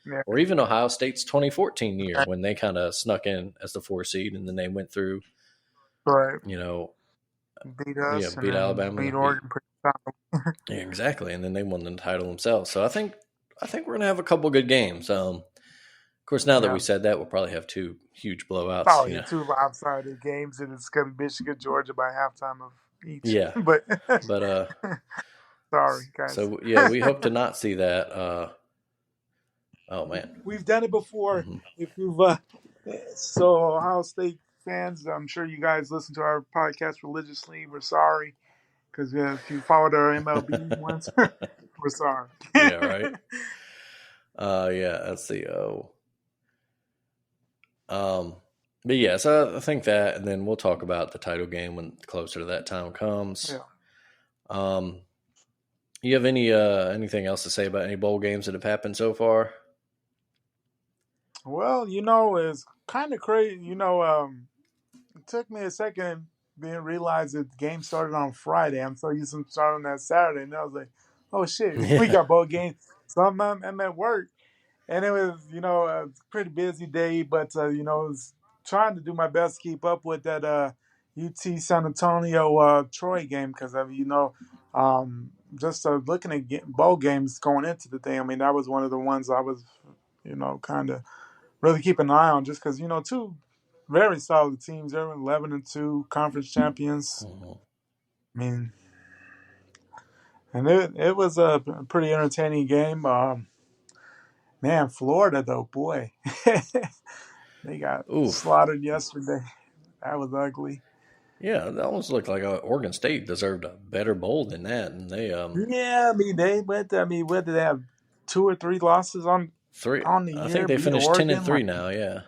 yeah. Or even Ohio State's 2014 year when they kind of snuck in as the four seed and then they went through, Right. you know, Beat us and beat then Alabama beat and beat Oregon pretty soundly. yeah, exactly, and then they won the title themselves. So I think we're gonna have a couple good games. Of course, now that we Yeah. said that, we'll probably have two huge blowouts. Oh, yeah. Two lopsided games, and it's going to be Michigan, Georgia by halftime of each. Yeah, But but sorry, guys. so yeah, we hope to not see that. Oh man, We've done it before. hmm If you've so Ohio State fans, I'm sure you guys listen to our podcast religiously. We're sorry because if you followed our MLB ones, we're sorry. yeah, right. Yeah, let's see. Um, but yeah, so I think that, and then we'll talk about the title game when closer to that time comes. Yeah. Um, you have anything else to say about any bowl games that have happened so far? Well, it's kind of crazy. It took me a second didn't realize that the game started on Friday. I'm so used to starting on that Saturday, and I was like, "Oh shit, we Yeah. got both games." So I'm at work, and it was a pretty busy day, but I was trying to do my best to keep up with that UT San Antonio Troy game because of um, just looking at bowl games going into the thing. I mean, that was one of the ones I was, kind of really keep an eye on, just because two very solid teams. They're 11-2 conference champions. Mm-hmm. I mean, and it was a pretty entertaining game. Man, Florida though, boy, they got Oof. slaughtered yesterday. That was ugly. Yeah, that almost looked like Oregon State deserved a better bowl than that, and they Yeah, I mean they went. I mean, what did they have? Two or three losses three. on the I think year. they Beat finished 10 and Oregon. 3 Like, now. Yeah.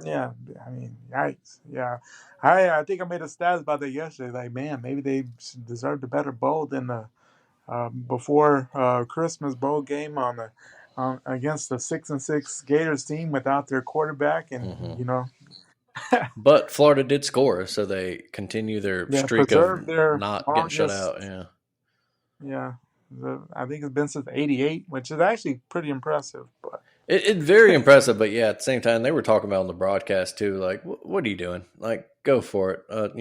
yeah, I mean, yikes. Yeah, I think I made a stats about that yesterday. Like, man, maybe they deserved a better bowl than the before Christmas bowl game on the against the 6-6 Gators team without their quarterback, and Mm-hmm. But Florida did score, so they continue their yeah, streak of preserved their not getting shut longest. out. Yeah. Yeah, I think it's been since '88, which is actually pretty impressive. But It's very impressive, but yeah, at the same time, they were talking about on the broadcast too. Like, what are you doing? Like, go for it.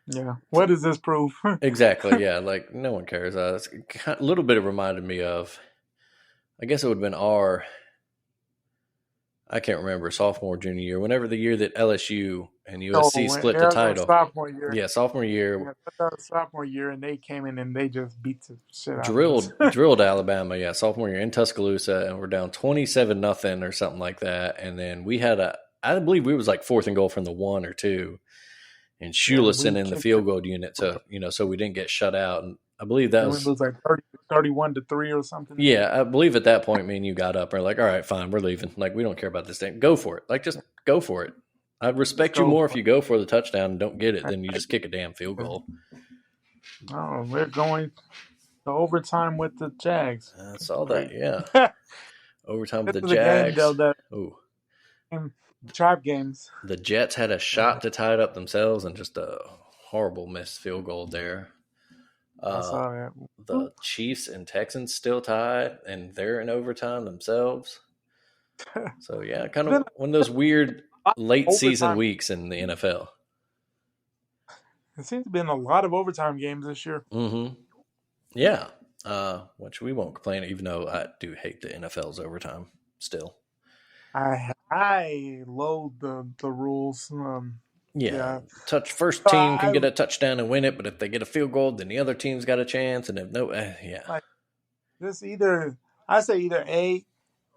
yeah, what does this prove? Exactly. Yeah, like no one cares. It's a little bit. It reminded me of. I guess it would have been our. I can't remember sophomore, junior year. Whenever the year that LSU and So USC when split the Arizona's title. sophomore year, Yeah, sophomore year yeah, that was sophomore year, and they came in and they just beat the shit out of us. drilled Alabama. Yeah, sophomore year in Tuscaloosa, and we're down 27-0 or something like that. And then we had I believe we was like fourth and goal from the 1 or 2. And Shula And sent we in the kicked field it. goal unit to, so we didn't get shut out. And I believe that And we was, lose like 31-3 or something. yeah, I believe at that point, me and you got up and we're like, all right, fine, we're leaving. Like, we don't care about this thing. Go for it. Like, just go for it. I'd Let's respect you go more if for you go for the touchdown and don't get it it. than you just kick a damn field goal. Oh, we're going to overtime with the Jags. I saw that, Great. yeah. Overtime with This the is a game though Jags. that Ooh. trap games. The Jets had a shot to tie it up themselves and just a horrible missed field goal there. I saw that. The Chiefs and Texans still tied, and they're in overtime themselves. So, yeah, kind Been of one of those weird a lot of late season overtime. weeks in the NFL. It seems to have been a lot of overtime games this year. Mm-hmm. Yeah, which we won't complain, even though I do hate the NFL's overtime still. I loathe the rules. Yeah, Yeah. first team can get a touchdown and win it, but if they get a field goal, then the other team's got a chance. And if no, yeah, Like this I say either A,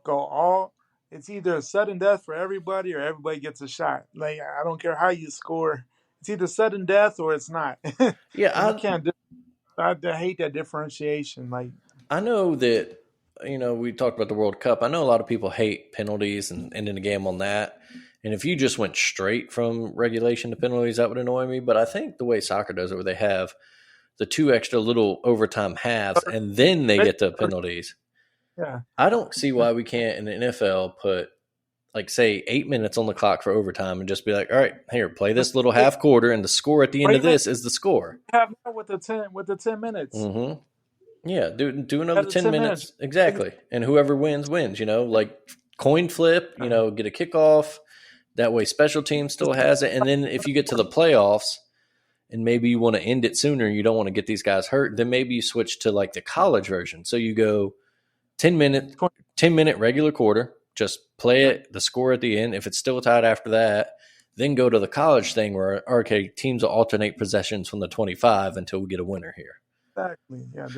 go all. It's either a sudden death for everybody or everybody gets a shot. Like I don't care how you score. It's either sudden death or it's not. yeah. You can't. I hate that differentiation. Like I know that we talked about the World Cup. I know a lot of people hate penalties and ending the game on that. And if you just went straight from regulation to penalties, that would annoy me. But I think the way soccer does it, where they have the 2 extra little overtime halves and then they get to penalties. yeah, I don't see why we can't in the NFL put, like, say 8 minutes on the clock for overtime and just be like, all right, here, play this little half quarter, and the score at the end of this is the score. Have that with the 10 minutes. Mm-hmm. Yeah, do another 10 minutes. 10 minutes. Exactly. And whoever wins, like coin flip, get a kickoff. That way special team still has it. And then if you get to the playoffs and maybe you want to end it sooner, you don't want to get these guys hurt, then maybe you switch to like the college version. So you go 10-minute regular quarter, just play it, the score at the end. If it's still tied after that, then go to the college thing where, okay, teams will alternate possessions from the 25 until we get a winner here. Exactly. Yeah.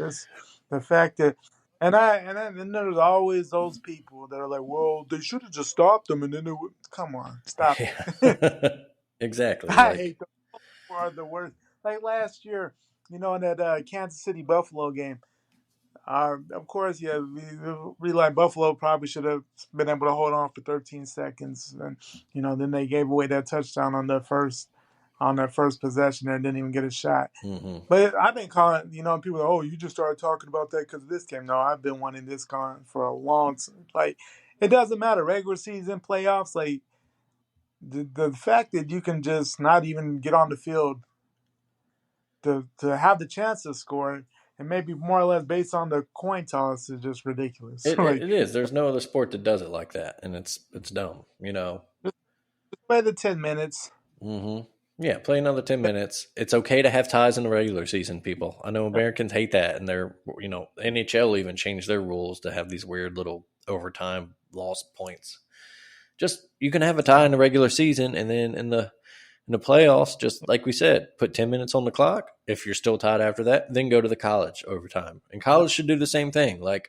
The fact that, and then there's always those people that are like, well, they should have just stopped them, and then they would. Come on, stop it. Exactly. I hate them. Are the worst. Like last year, in that Kansas City Buffalo game. Of course, yeah, we like Buffalo probably should have been able to hold on for 13 seconds, and then they gave away that touchdown on their first possession and didn't even get a shot. Mm-hmm. But I've been calling, people are, oh, you just started talking about that because of this game. No, I've been wanting this con for a long time. Like, it doesn't matter. Regular season, playoffs, like, the fact that you can just not even get on the field to have the chance to score, and maybe more or less based on the coin toss, is just ridiculous. It is. There's no other sport that does it like that, and it's dumb, Just play the 10 minutes. Mm-hmm. Yeah, play another 10 minutes. It's okay to have ties in the regular season, people. I know Americans hate that, and NHL even changed their rules to have these weird little overtime lost points. Just you can have a tie in the regular season, and then in the playoffs, just like we said, put 10 minutes on the clock. If you're still tied after that, then go to the college overtime. And college should do the same thing. Like,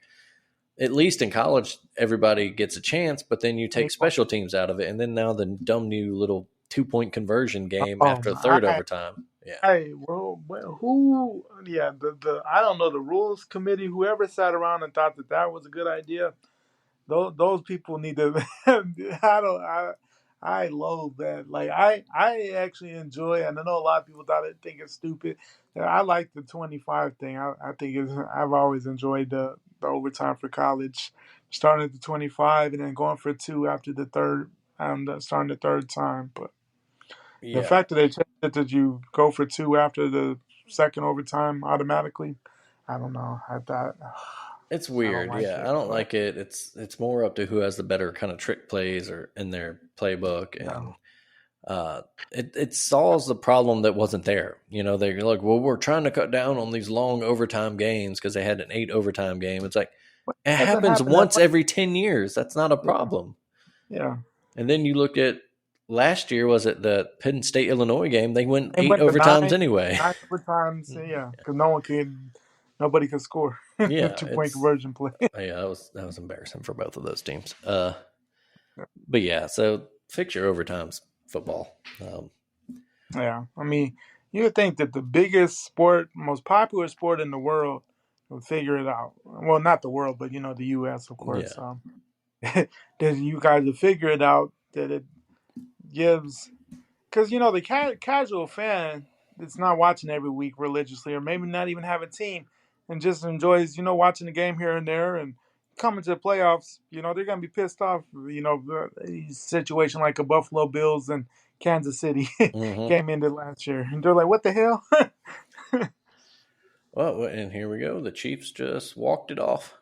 at least in college, everybody gets a chance, but then you take special teams out of it, and then now the dumb new little 2-point conversion game after a third I overtime. Yeah, well, who? Yeah, the I don't know the rules committee. Whoever sat around and thought that that was a good idea, those people need to. I loathe that. Like I actually enjoy, and I know a lot of people think it's stupid. I like the 25 thing. I think I've always enjoyed the overtime for college, starting at the 25 and then going for two after the third. Starting the third time, but the yeah, fact that they changed it that you go for two after the second overtime automatically, I don't know. I thought it's I don't weird. like Yeah, it, I don't but like it. It's more up to who has the better kind of trick plays or in their playbook, yeah. and uh, it solves the problem that wasn't there. They're like, well, we're trying to cut down on these long overtime games because they had an 8 overtime game. It's like it Hasn't happens happened that once much. every 10 years. That's not a Yeah, problem. yeah. And then you look at last year, was it the Penn State Illinois game? They went They 8 went to overtimes anyway. nine overtimes. Yeah, because nobody could score. Yeah, 2 point it's conversion play. yeah, that was embarrassing for both of those teams. But yeah, so fix your overtimes football. Yeah, I mean, you would think that the biggest sport, most popular sport in the world, would figure it out. Well, not the world, but the U.S. of course. Yeah. That you guys would figure it out that it gives because the casual fan that's not watching every week religiously, or maybe not even have a team, and just enjoys watching the game here and there, and coming to the playoffs, they're gonna be pissed off. A situation like a Buffalo Bills and Kansas City Mm-hmm. game ended last year, and they're like, "What the hell?" Well, and here we go. The Chiefs just walked it off.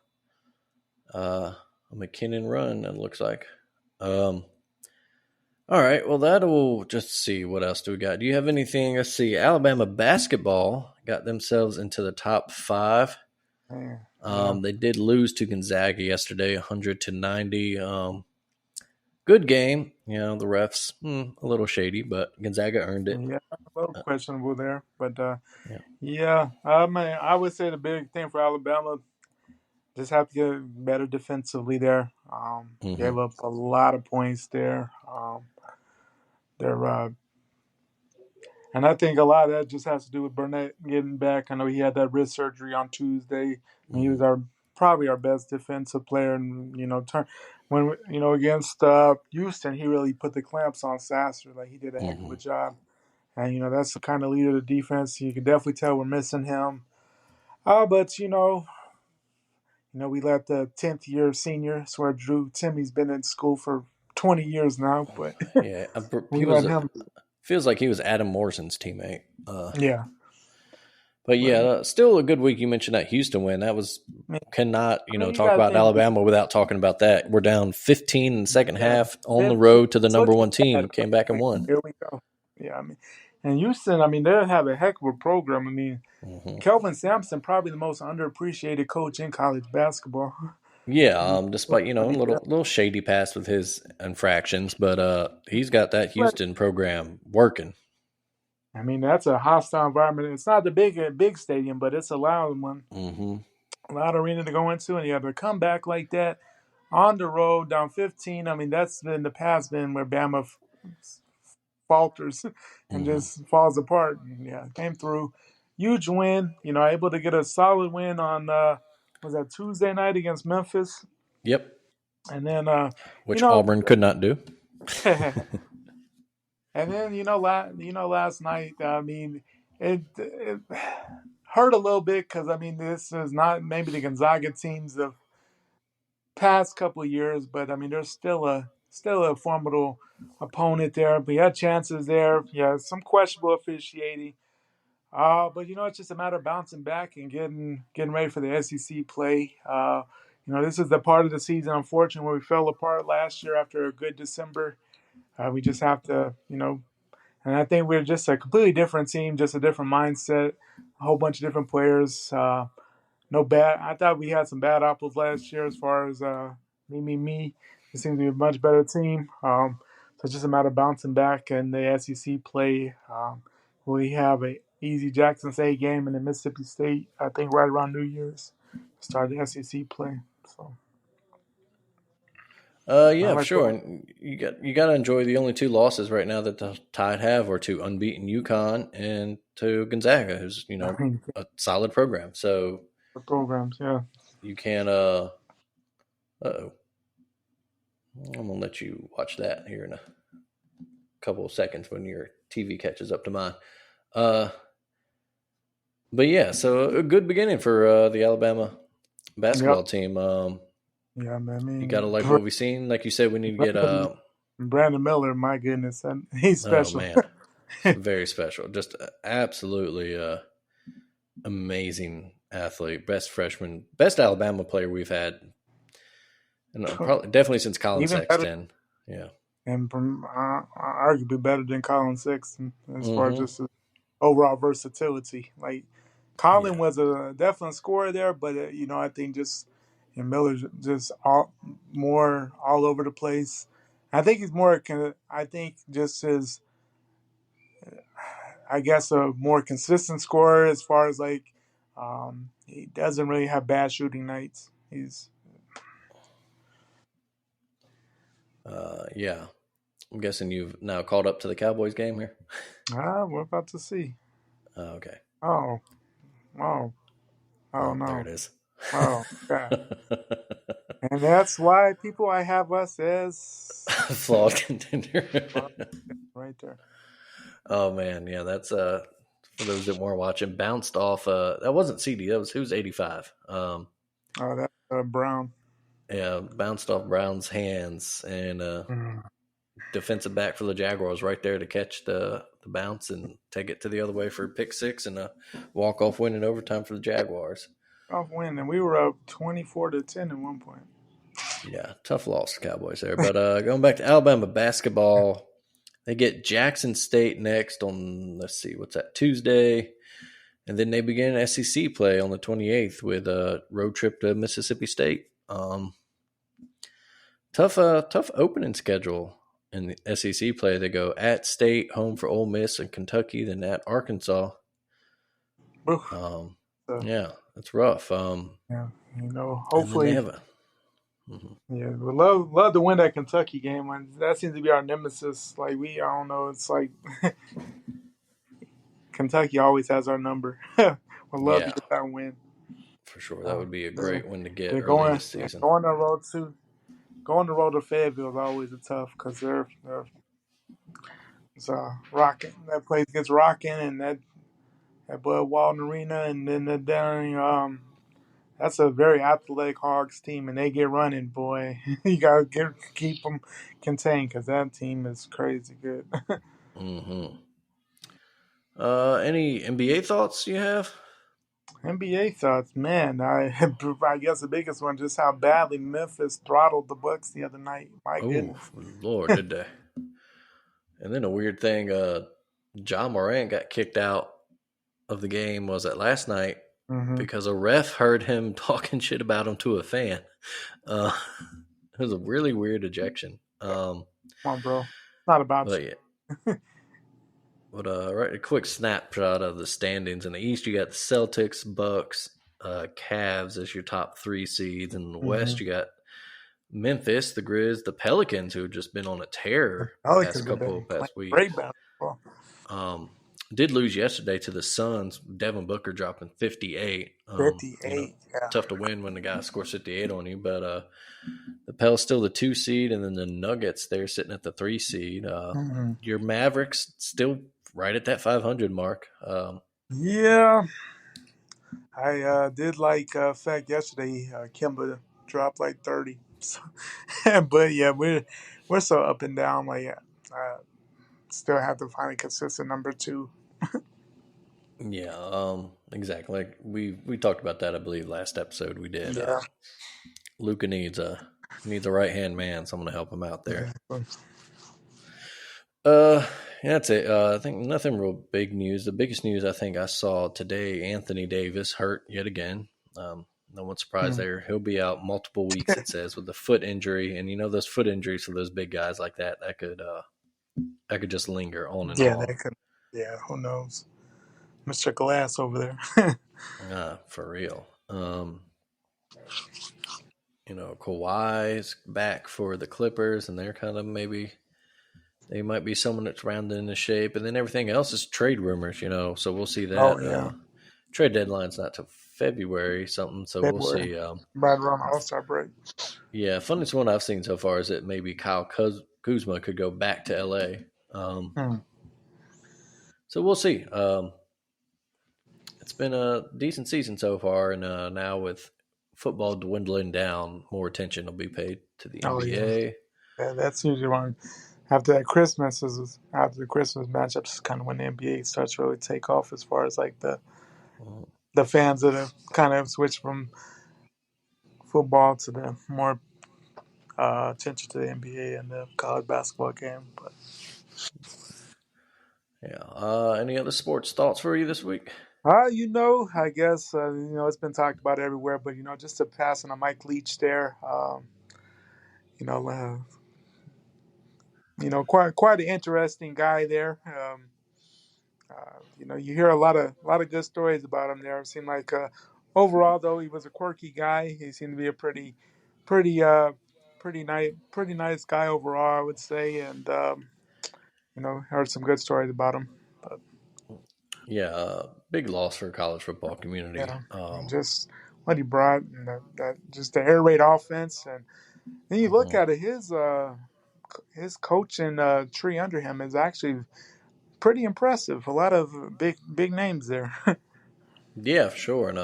A McKinnon run. It looks like. Um, all right. Well, that'll just see what else do we got. Do you have anything? Let's see. Alabama basketball got themselves into the top 5. Man, yeah, They did lose to Gonzaga yesterday, 100-90. Good game. The refs a little shady, but Gonzaga earned it. yeah, a little Uh, questionable there, but yeah. yeah, I mean, I would say the big thing for Alabama just have to get better defensively there. Mm-hmm. Gave up a lot of points there. They're and I think a lot of that just has to do with Burnett getting back. I know he had that wrist surgery on Tuesday. And he Mm-hmm. was probably our best defensive player, and when against Houston, he really put the clamps on Sasser. Like he did a heck of Mm-hmm. a job, and that's the kind of leader of the defense. You can definitely tell we're missing him. But we let the 10th year senior, swear Drew Timmy's been in school for 20 years now, but Yeah, he we was. let him. Feels like he was Adam Morrison's teammate. Yeah, But yeah, but still a good week. You mentioned that Houston win. That was cannot you talk got to about think, Alabama without talking about that. We're down 15 in the second yeah, half on the 15. road to the So number just one bad. team. Came back and won. Here we go. Yeah, I mean, and Houston, I mean, they have a heck of a program. I mean, Hmm. Kelvin Sampson, probably the most underappreciated coach in college basketball. Yeah, I mean, despite a money there. little shady pass with his infractions, but he's got that But Houston program working. I mean, that's a hostile environment. It's not the big stadium, but it's a loud one, Hmm. a loud arena to go into, and you have to come back like that on the road down 15. I mean, that's been the past been where Bama falters and Hmm. just falls apart. And, yeah, came through. Huge win. Able to get a solid win on was that Tuesday night against Memphis, Yep, and then you which know, Auburn could not do. and then last night. I mean, it hurt a little bit because I mean this is not maybe the Gonzaga teams of past couple of years, but I mean there's still a formidable opponent there. But you had chances there. Yeah, some questionable officiating. But it's just a matter of bouncing back and getting ready for the SEC play. This is the part of the season, unfortunately, where we fell apart last year after a good December. We just have to, And I think we're just a completely different team, just a different mindset, a whole bunch of different players. No bad. I thought we had some bad apples last year as far as me. It seems to be a much better team. So it's just a matter of bouncing back and the SEC play. We have a easy Jackson State game and then Mississippi State. I think right around New Year's start the SEC play. So I Yeah, for like sure. And you got to enjoy the only two losses right now that the Tide have are to unbeaten UConn and to Gonzaga, who's I mean a solid program. So the programs. Yeah. you can't. Uh-oh. I'm gonna let you watch that here in a couple of seconds when your TV catches up to mine. Uh, but yeah, so a good beginning for the Alabama Yep. basketball team. Yeah, man. I You got to mean, like what we've seen. Like you said, we need to get. Brandon Miller, my goodness, and he's Oh special. man, very special. Just absolutely amazing athlete, best freshman, best Alabama player we've had, and probably definitely since Colin Even better, Sexton. Yeah. and from arguably better than Colin Sexton as far as Mm-hmm. just overall versatility. Like Colin Yeah. was a definite scorer there, but I think just Miller's just more all over the place. I think he's more. I think just his, I guess, a more consistent scorer as far as like he doesn't really have bad shooting nights. He's Yeah. I'm guessing you've now caught up to the Cowboys game here. we're about to see. Okay. Oh, oh, oh Oh, there no. it is. Oh, God. And that's why I have us as Flawed contender. right there. Oh man, yeah, that's for those that weren't watching, bounced off that wasn't CD, that was who's 85. Oh, that's Brown. Yeah, bounced off Brown's hands and Mm. defensive back for the Jaguars right there to catch the bounce and take it to the other way for a pick six and a walk off win in overtime for the Jaguars. Off win, and we were up 24-10 at one point. Yeah, tough loss, Cowboys there. But going back to Alabama basketball, they get Jackson State next on, let's see, what's that, Tuesday. And then they begin SEC play on the 28th with a road trip to Mississippi State. Tough opening schedule in the SEC play. They go at State, home for Ole Miss and Kentucky, then at Arkansas. Yeah, it's rough. Yeah, And then they hopefully, have a. Mhm. yeah, we love to win that Kentucky game. And that seems to be our nemesis. Like I don't know, it's like Kentucky always has our number. We'd love to Yeah, get that win. for sure. That would be a great one to get They're early going, this season. going the road to going the road to Fayetteville is always a tough because they're it's rocking. That place gets rocking, and that Bud Walton Arena, and then the down. That's a very athletic Hogs team, and they get running, boy. You gotta keep them contained because that team is crazy good. Mm-hmm. Any NBA thoughts you have? NBA thoughts, man. I guess the biggest one just how badly Memphis throttled the Bucks the other night. My Oh, goodness. Lord, did they? And then a weird thing, John Morant got kicked out of the game, was it last night, Mm-hmm. because a ref heard him talking shit about him to a fan. It was a really weird ejection. Come on, bro. It's not about But you. yeah. But right, a quick snapshot of the standings. In the East, you got the Celtics, Bucks, Cavs as your top 3 seeds. In the West, you got Memphis, the Grizz, the Pelicans, who have just been on a tear Pelicans have been playing past week. great basketball. Did lose yesterday to the Suns. Devin Booker dropping 58. 58, yeah. Tough to win when the guy scores 58 on you, but the Pels still the 2 seed, and then the Nuggets, they're sitting at the 3 seed. Your Mavericks still right at that 500 mark. Yeah. I did like fact yesterday. Kimba dropped like 30. So, but yeah, we're so up and down. Like still have to find a consistent number 2. Yeah, exactly. Like we talked about that, I believe, last episode we did. Yeah. Luka needs a right hand man, someone to help him out there. Yeah. Yeah, that's it. I think nothing real big news. The biggest news I think I saw today: Anthony Davis hurt yet again. No one's surprised Hmm. there. He'll be out multiple weeks. It says with a foot injury, and those foot injuries for those big guys like that could just linger on and Yeah, on. that could. Yeah, who knows? Mr. Glass over there. For real. Kawhi's back for the Clippers, and they're kind of maybe they might be someone that's rounded into shape, and then everything else is trade rumors. So we'll see Oh that. yeah, Trade deadline's not till February something, so we'll February, see. right around the All Star break. Yeah, funniest one I've seen so far is that maybe Kyle Kuzma could go back to LA. Hmm. So we'll see. It's been a decent season so far, and now with football dwindling down, more attention will be paid to the Oh yeah, NBA. that's usually when after that Christmas is after the Christmas matchups is kind of when the NBA starts to really take off as far as like the fans that have kind of switched from football to the more attention to the NBA and the college basketball game. But Yeah. Any other sports thoughts for you this week? I guess it's been talked about everywhere. But just to pass on a Mike Leach there, you know, uh, quite an interesting guy there. You hear a lot of good stories about him there. It seemed like overall, though, he was a quirky guy. He seemed to be a pretty, pretty nice guy overall, I would say. And heard some good stories about him. But Yeah, big loss for college football community. yeah, just what he brought, and that just the air raid offense, and then you look Mhm. at it, his coaching tree under him is actually pretty impressive. A lot of big names there. Yeah, for sure. And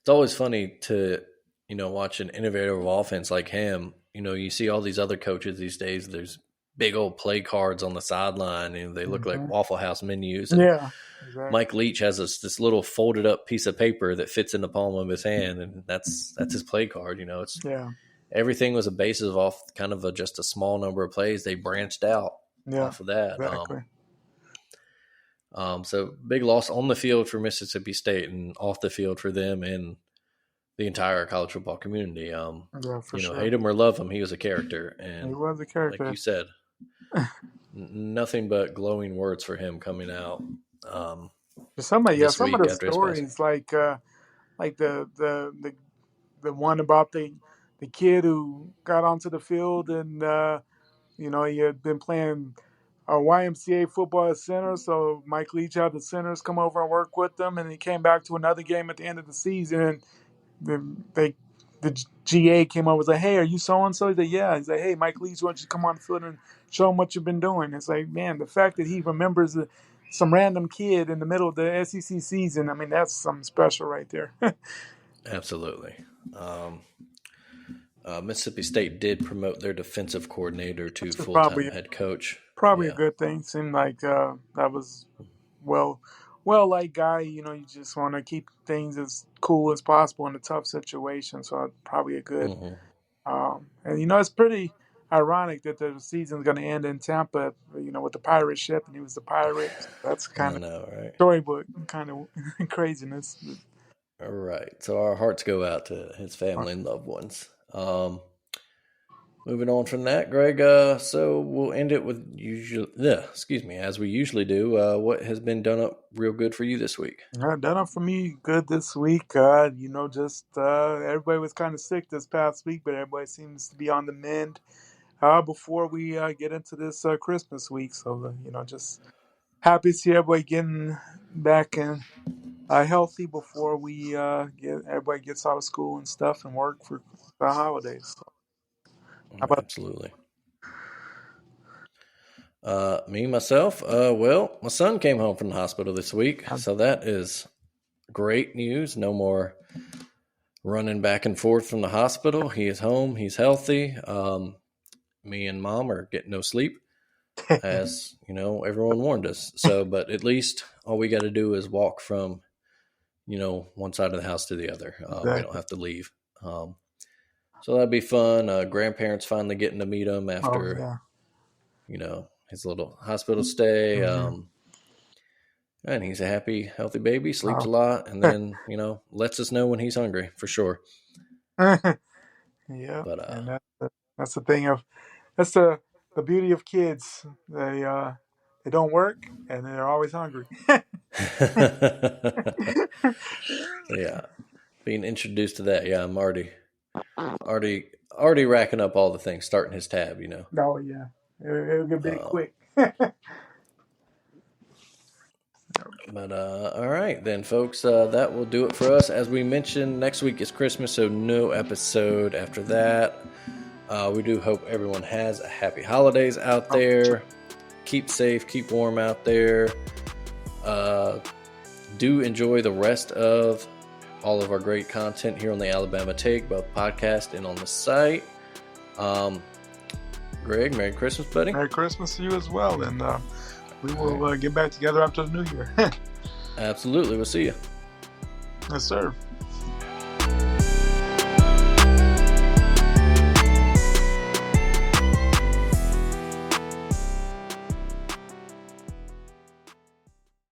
it's always funny to watch an innovative offense like him. You see all these other coaches these days. There's big old play cards on the sideline, and they look like Hmm. Waffle House menus. And Yeah, exactly. Mike Leach has this little folded up piece of paper that fits in the palm of his hand, and that's his play card. It's Yeah, everything was a basis off kind of just a small number of plays. They branched out yeah, off of that. exactly. So big loss on the field for Mississippi State and off the field for them and the entire college football community. Yeah, for sure. Hate him or love him, he was a character, He and was a like you character. said, nothing but glowing words for him coming out this Some of week the after his passing. stories, like the one about the kid who got onto the field and he had been playing YMCA football at center, so Mike Leach had the centers come over and work with them, and he came back to another game at the end of the season, and the GA came over and was like, "Hey, are you so and so?" He's like, "Yeah." He's like, "Hey, Mike Leach, why don't you come on the field and show him what you've been doing?" It's like, man, the fact that he remembers some random kid in the middle of the SEC season, I mean, that's something special right there. Absolutely. Um, Mississippi State did promote their defensive coordinator to Which is full time probably head coach. probably a Yeah. good thing. Seemed like that was well, liked guy. You just want to keep things as cool as possible in a tough situation. So probably a good. Hmm. And it's pretty ironic that the season's going to end in Tampa. With the pirate ship, and he was the pirate. So that's kind I of know, right? storybook kind of craziness. All right. So our hearts go out to his family and loved ones. Moving on from that, Greg. So we'll end it with as we usually do. What has been done up real good for you this week? Done it for me good this week. Just everybody was kind of sick this past week, but everybody seems to be on the mend. Before we get into this Christmas week. So, just happy to see everybody getting back and healthy before we get everybody gets out of school and stuff and work for the holidays. So, how about Absolutely. Me myself. Well, my son came home from the hospital this week, that? so that is great news. No more running back and forth from the hospital. He is home. He's healthy. Me and mom are getting no sleep, as everyone warned us. So, but at least all we got to do is walk from one side of the house to the other. We don't Exactly. have to leave. So that'd be fun. Grandparents finally getting to meet him Oh after yeah. his little hospital stay. Mm-hmm. And he's a happy, healthy baby, sleeps a Oh. lot, and then, lets us know when he's hungry for sure. Yeah, But and that's the thing of that's the beauty of kids. They don't work and they're always hungry. yeah, being introduced to that, yeah, I'm already racking up all the things, starting his tab. Oh yeah, it'll get big Um, quick. but all right then, folks, that will do it for us. As we mentioned, next week is Christmas, so no episode after that. We do hope everyone has a happy holidays out there. Keep safe, keep warm out there. Do enjoy the rest of all of our great content here on the Alabama Take, both podcast and on the site. Greg, Merry Christmas, buddy. Merry Christmas to you as well, and we will get back together after the new year. Absolutely. We'll see you. Yes, sir.